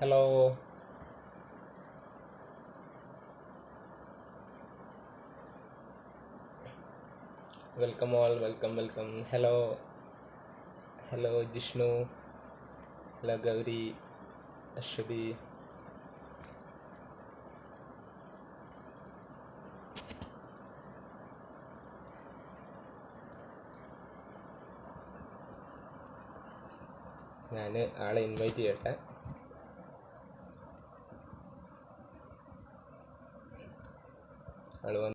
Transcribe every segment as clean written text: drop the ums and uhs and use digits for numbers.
Hello, welcome all, welcome. Hello Jishnu, hello Gauri, Ashwathy. ഞാൻ ആളെ invite ചെയ്യട്ടെ. ആള് വന്ന്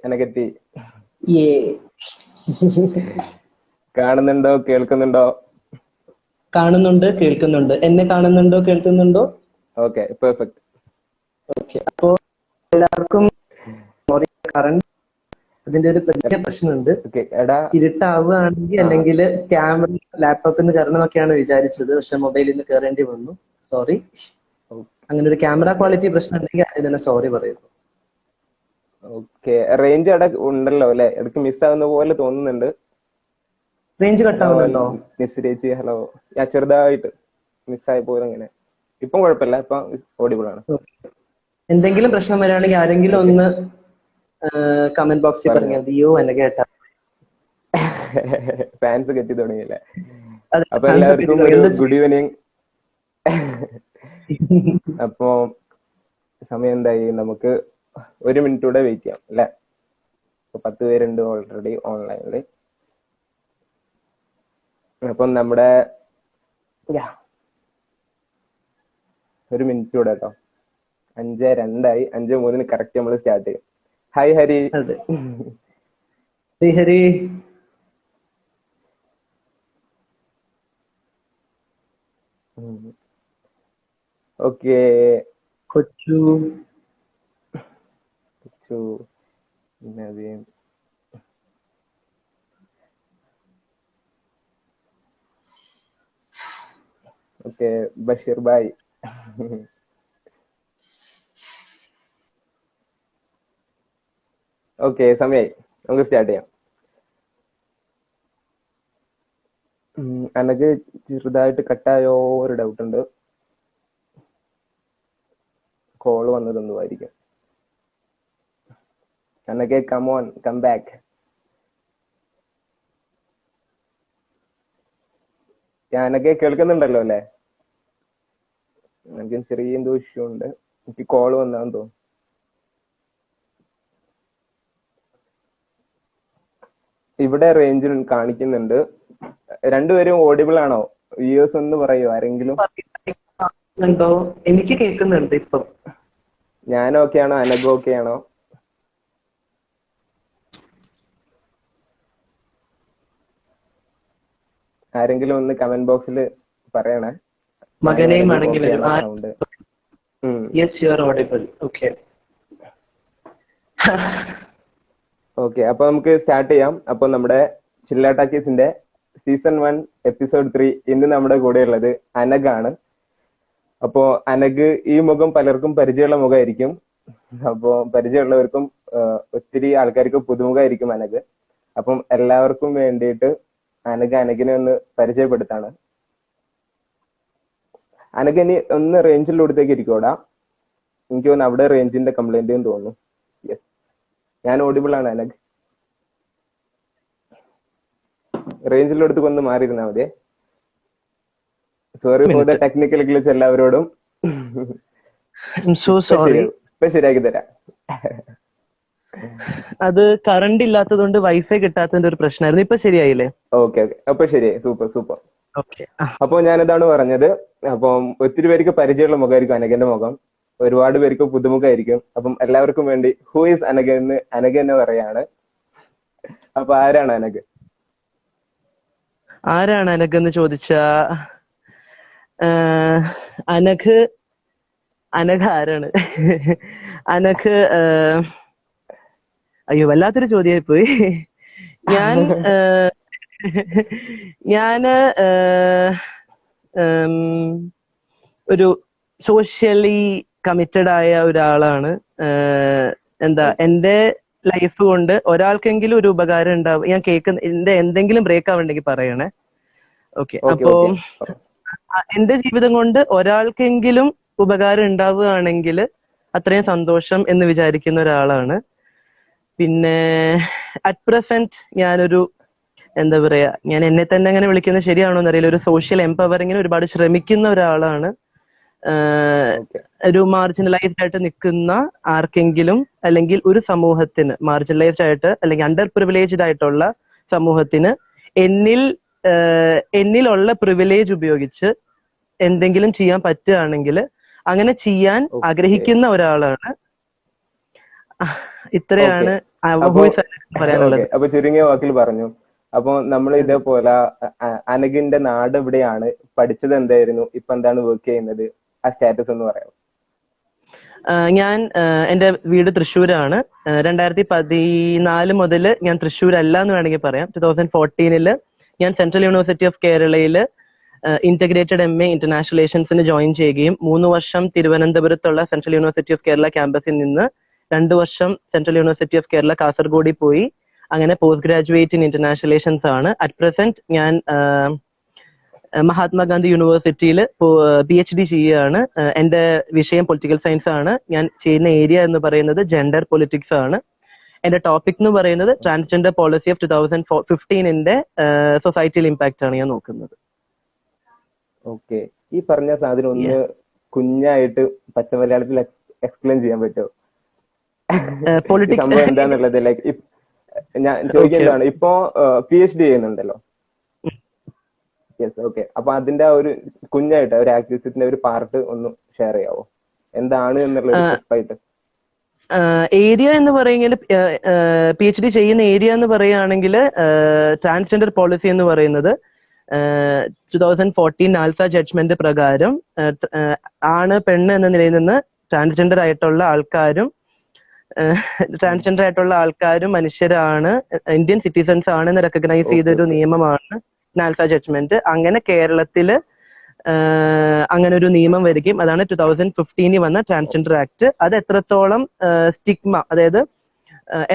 അനകത്തി കാണുന്നുണ്ടോ കേൾക്കുന്നുണ്ടോ? കാണുന്നുണ്ട്, കേൾക്കുന്നുണ്ട്. എന്നെ കാണുന്നുണ്ടോ, കേൾക്കുന്നുണ്ടോ? Okay, perfect. ഓക്കെ, അപ്പോ എല്ലാവർക്കും കറണ്ട് അതിന്റെ ഒരു വലിയ പ്രശ്നമുണ്ട്. ഇരുട്ടാവുകയാണെങ്കിൽ അല്ലെങ്കിൽ ക്യാമറ ലാപ്ടോപ്പിൽ നിന്ന് കയറണമെന്നൊക്കെയാണ് വിചാരിച്ചത്, പക്ഷെ മൊബൈലിൽ നിന്ന് കയറേണ്ടി വന്നു. സോറി. അങ്ങനെ ഒരു ക്യാമറ ക്വാളിറ്റി പ്രശ്നം ഉണ്ടെങ്കിൽ അതിന് തന്നെ സോറി പറയുന്നു. ഓക്കെ, റേഞ്ച് അവിടെ ഉണ്ടല്ലോ അല്ലെ? ഇടയ്ക്ക് മിസ്സാകുന്ന പോലെ തോന്നുന്നുണ്ട്. റേഞ്ച് കട്ടാവുന്നുണ്ടോ? മിസ് ചേച്ചി, ഹലോ. ഞാൻ ചെറുതായിട്ട് മിസ്സായി പോയത്. അങ്ങനെ ഇപ്പം കുഴപ്പമില്ല, ഇപ്പം ഓഡിബിൾ ആണ്. എന്തെങ്കിലും പ്രശ്നം വരികയാണെങ്കിൽ ആരെങ്കിലും ഒന്ന് കമന്റ് ബോക്സിൽ പറഞ്ഞാൽ മതിയോ എന്നെ കേട്ടാ. ഫാൻസ് കെട്ടി തുടങ്ങിയില്ലേ? അപ്പൊ എല്ലാവർക്കും ഒരു ഗുഡ് ഈവനിങ്. അപ്പോ സമയം എന്തായി? നമുക്ക് 1 മിനിറ്റ് കൂടെ വെയിറ്റ് ചെയ്യാം അല്ലെ? 10 പേരുണ്ട് ഓൾറെഡി ഓൺലൈനില്. അപ്പം നമ്മുടെ 1 മിനിറ്റ് കൂടെ കേട്ടോ. 5:02 5:03 കറക്റ്റ് നമ്മൾ സ്റ്റാർട്ട് ചെയ്യും. ഹായ് ഹരി. ഹരി. ഓക്കെ. കൊച്ചു ഓക്കെ, ബഷീർ ബായ്. ഓക്കെ, സമയായി, നമുക്ക് സ്റ്റാർട്ട് ചെയ്യാം. അനക്ക് ചെറുതായിട്ട് കട്ടായോ ഒരു ഡൗട്ട് ഉണ്ട്. കോള് വന്നതെന്തുമായിരിക്കും. അനക്കെ കമോൺ, കം ബാക്ക്. ഞാനൊക്കെ കേൾക്കുന്നുണ്ടല്ലോ അല്ലെ? എനിക്ക് ചെറിയ എന്തോ ഇഷ്യൂ ഉണ്ട്. എനിക്ക് കോള് വന്നാന്ന് തോന്നുന്നു. ഇവിടെ റേഞ്ച് കാണിക്കുന്നുണ്ട്. രണ്ടുപേരും ഓഡിബിൾ ആണോ? വ്യൂസ് ഒന്ന് പറയൂ ആരെങ്കിലും. എനിക്ക് കേൾക്കുന്നുണ്ട് ഇപ്പം. ഞാൻ ഓക്കെ ആണോ? അനഘ ഓക്കെ ആണോ? ആരെങ്കിലും ഒന്ന് കമന്റ് ബോക്സിൽ പറയണേ. മകനെയും സൗണ്ട്. ഓക്കെ, അപ്പൊ നമുക്ക് സ്റ്റാർട്ട് ചെയ്യാം. അപ്പൊ നമ്മുടെ ചില്ല ടാക്കീസിന്റെ സീസൺ 1 എപ്പിസോഡ് 3 ഇന്ന് നമ്മുടെ കൂടെ ഉള്ളത് അനഘാണ്. അപ്പോ അനഘ് ഈ മുഖം പലർക്കും പരിചയമുള്ള മുഖമായിരിക്കും. അപ്പോ പരിചയമുള്ളവർക്കും ഒത്തിരി ആൾക്കാർക്ക് പുതുമുഖമായിരിക്കും അനഘ്. അപ്പം എല്ലാവർക്കും വേണ്ടിയിട്ട് അനഘിനെ ഒന്ന് പരിചയപ്പെടുത്താണ്. അനഘ ഇനി ഒന്ന് റേഞ്ചിൻ്റെ അടുത്തേക്ക് ഇരിക്കോടാ. എനിക്ക് തോന്നുന്നു അവിടെ റേഞ്ചിന്റെ കംപ്ലൈന്റ് തോന്നുന്നു. യെസ്, ഞാൻ ഓഡിബിൾ ആണ് അനഘ്. റേഞ്ചിൻ്റെ അടുത്തേക്ക് ഒന്ന് മാറിയിരുന്നാ മതി. Sorry for the technical glitch എല്ലാവരോടും. ഇപ്പൊ ശരിയാക്കി തരാം. അത് കറണ്ട് ഇല്ലാത്തതുകൊണ്ട് വൈഫൈ കിട്ടാത്തതിന്റെ ഒരു പ്രശ്നമായിരുന്നു. ഇപ്പൊ ശരിയായില്ലേ? ഓക്കെ, അപ്പൊ ശരിയായി. സൂപ്പർ. അപ്പൊ ഞാനിതാണ് പറഞ്ഞത്. അപ്പം ഒത്തിരി പേർക്ക് പരിചയമുള്ള മുഖമായിരിക്കും അനഘന്റെ മുഖം, ഒരുപാട് പേർക്ക് പുതുമുഖമായിരിക്കും. അപ്പം എല്ലാവർക്കും വേണ്ടി ഹൂ ഈസ് അനഘ എന്ന് അനഘ എന്ന് പറയാണ്. അപ്പൊ ആരാണ് അനഘ്? എന്ന് ചോദിച്ചാ, അനഘ് അനഘ ആരാണ്? അനഘ് അയ്യോ വല്ലാത്തൊരു ചോദ്യമായി പോയി. ഞാൻ ഞാന് ഒരു സോഷ്യലി കമ്മിറ്റഡ് ആയ ഒരാളാണ്. എന്താ എന്റെ ലൈഫ് കൊണ്ട് ഒരാൾക്കെങ്കിലും ഒരു ഉപകാരം ഉണ്ടാവും. ഞാൻ കേൾക്കുന്ന എന്റെ എന്തെങ്കിലും ബ്രേക്ക് ആവുണ്ടെങ്കിൽ പറയണേ. ഓക്കെ. അപ്പോ എന്റെ ജീവിതം കൊണ്ട് ഒരാൾക്കെങ്കിലും ഉപകാരം ഉണ്ടാവുകയാണെങ്കിൽ അത്രയും സന്തോഷം എന്ന് വിചാരിക്കുന്ന ഒരാളാണ്. പിന്നെ അറ്റ് പ്രസന്റ് ഞാനൊരു എന്താ പറയാ, ഞാൻ എന്നെ തന്നെ അങ്ങനെ വിളിക്കുന്നത് ശരിയാണോ എന്നറിയില്ല, ഒരു സോഷ്യൽ എംപവറിങ്ങിന് ഒരുപാട് ശ്രമിക്കുന്ന ഒരാളാണ്. ഒരു മാർജിനലൈസ്ഡ് ആയിട്ട് നിൽക്കുന്ന ആർക്കെങ്കിലും അല്ലെങ്കിൽ ഒരു സമൂഹത്തിന്, മാർജിനലൈസ്ഡ് ആയിട്ട് അല്ലെങ്കിൽ അണ്ടർ പ്രിവിലേജ്ഡ് ആയിട്ടുള്ള സമൂഹത്തിന് എന്നിലുള്ള പ്രിവിലേജ് ഉപയോഗിച്ച് എന്തെങ്കിലും ചെയ്യാൻ പറ്റുകയാണെങ്കിൽ അങ്ങനെ ചെയ്യാൻ ആഗ്രഹിക്കുന്ന ഒരാളാണ്. ഇത്രയാണ് പറയാനുള്ളത്. അപ്പൊ ചുരുങ്ങിയ വാക്കിൽ പറഞ്ഞു. അപ്പൊ നമ്മൾ ഇതേപോലെ അനഘിന്റെ നാട് എവിടെയാണ്, പഠിച്ചത് എന്തായിരുന്നു, ഇപ്പൊ എന്താണ് വർക്ക് ചെയ്യുന്നത്, ആ സ്റ്റാറ്റസ് ഒന്ന് പറയാമോ? ഞാൻ എന്റെ വീട് തൃശ്ശൂരാണ്. 2014 മുതൽ ഞാൻ തൃശ്ശൂരല്ല എന്ന് വേണമെങ്കിൽ പറയാം. 2014 ഞാൻ സെൻട്രൽ യൂണിവേഴ്സിറ്റി ഓഫ് കേരളയില് ഇന്റഗ്രേറ്റഡ് MA ഇന്റർനാഷണൽ റിലേഷൻസിന് ജോയിൻ ചെയ്യുകയും 3 വർഷം തിരുവനന്തപുരത്തുള്ള സെൻട്രൽ യൂണിവേഴ്സിറ്റി ഓഫ് കേരള ക്യാമ്പസിൽ നിന്ന് 2 വർഷം സെൻട്രൽ യൂണിവേഴ്സിറ്റി ഓഫ് കേരള കാസർഗോഡിൽ പോയി അങ്ങനെ post graduate in international relations ആണ്. അറ്റ് പ്രസന്റ് ഞാൻ മഹാത്മാഗാന്ധി യൂണിവേഴ്സിറ്റിയിൽ PhD ചെയ്യുകയാണ്. എന്റെ വിഷയം പൊളിറ്റിക്കൽ സയൻസ് ആണ്. ഞാൻ ചെയ്യുന്ന ഏരിയ എന്ന് പറയുന്നത് ജെൻഡർ പൊളിറ്റിക്സ് ആണ്. എന്റെ ടോപ്പിക് എന്ന് പറയുന്നത് ട്രാൻസ്ജെൻഡർ പോളിസി ഓഫ് 2015 സൊസൈറ്റിയിൽ ഇമ്പാക്ട് ആണ് ഞാൻ നോക്കുന്നത്. ഓക്കെ. ഈ പറഞ്ഞ സാധനം ഒന്ന് കുഞ്ഞായിട്ട് പച്ചമലയാളത്തിൽ എക്സ്പ്ലെയിൻ ചെയ്യാൻ പറ്റുമോ? സംഭവം എന്താന്നുള്ളത് ലൈക്ക് ഞാൻ ചോദിക്കുന്നതാണ്. ഇപ്പോ PhD ചെയ്യുന്നുണ്ടല്ലോ. യെസ്. ഓക്കെ. അപ്പൊ അതിന്റെ ഒരു കുഞ്ഞായിട്ട് ഒരു ആക്ടിവിസ്റ്റിന്റെ ഒരു പാർട്ട് ഒന്ന് ഷെയർ ചെയ്യാവോ, എന്താണ് എന്നുള്ളത്? ഏരിയ എന്ന് പറയുന്നത് PhD ചെയ്യുന്ന ഏരിയ എന്ന് പറയുകയാണെങ്കിൽ ട്രാൻസ്ജെൻഡർ പോളിസി എന്ന് പറയുന്നത് 2014 നാൽസ ജഡ്ജ്മെന്റ് പ്രകാരം ആണ് പെണ്ണ് എന്ന നിലയിൽ നിന്ന് ട്രാൻസ്ജെൻഡർ ആയിട്ടുള്ള ആൾക്കാരും മനുഷ്യരാണ്, ഇന്ത്യൻ സിറ്റിസൺസ് ആണെന്ന് റെക്കഗ്നൈസ് ചെയ്തൊരു നിയമമാണ് നാൽസ ജഡ്ജ്മെന്റ്. അങ്ങനെ കേരളത്തില് അങ്ങനെ ഒരു നിയമം വരികയും അതാണ് 2015 വന്ന ട്രാൻസ്ജെൻഡർ ആക്ട്. അത് എത്രത്തോളം സ്റ്റിഗ്മ, അതായത്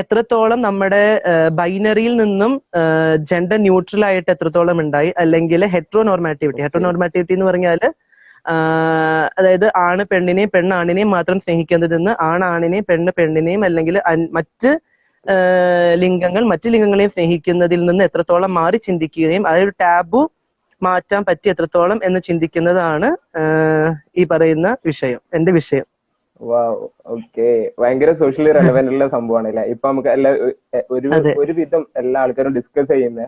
എത്രത്തോളം നമ്മുടെ ബൈനറിയിൽ നിന്നും ജെൻഡർ ന്യൂട്രൽ ആയിട്ട് എത്രത്തോളം ഉണ്ടായി, അല്ലെങ്കിൽ ഹെട്രോനോർമാറ്റിവിറ്റി എന്ന് പറഞ്ഞാൽ അതായത് ആണ് പെണ്ണിനെയും പെണ്ണാണിനെയും മാത്രം സ്നേഹിക്കുന്നതെന്ന് ആണിനെയും പെണ്ണിനെയും അല്ലെങ്കിൽ മറ്റ് ലിംഗങ്ങളെയും സ്നേഹിക്കുന്നതിൽ നിന്ന് എത്രത്തോളം മാറി ചിന്തിക്കുകയും അതൊരു ടാബു മാറ്റാൻ പറ്റി എത്രത്തോളം എന്ന് ചിന്തിക്കുന്നതാണ് ഈ പറയുന്ന വിഷയം, എന്റെ വിഷയം. ഓക്കെ. ഭയങ്കര സോഷ്യലി റെലവെന്റ് ഉള്ള സംഭവമാണ് അല്ലെ? ഇപ്പൊ നമുക്ക് ഒരുവിധം എല്ലാ ആൾക്കാരും ഡിസ്കസ് ചെയ്യുന്ന,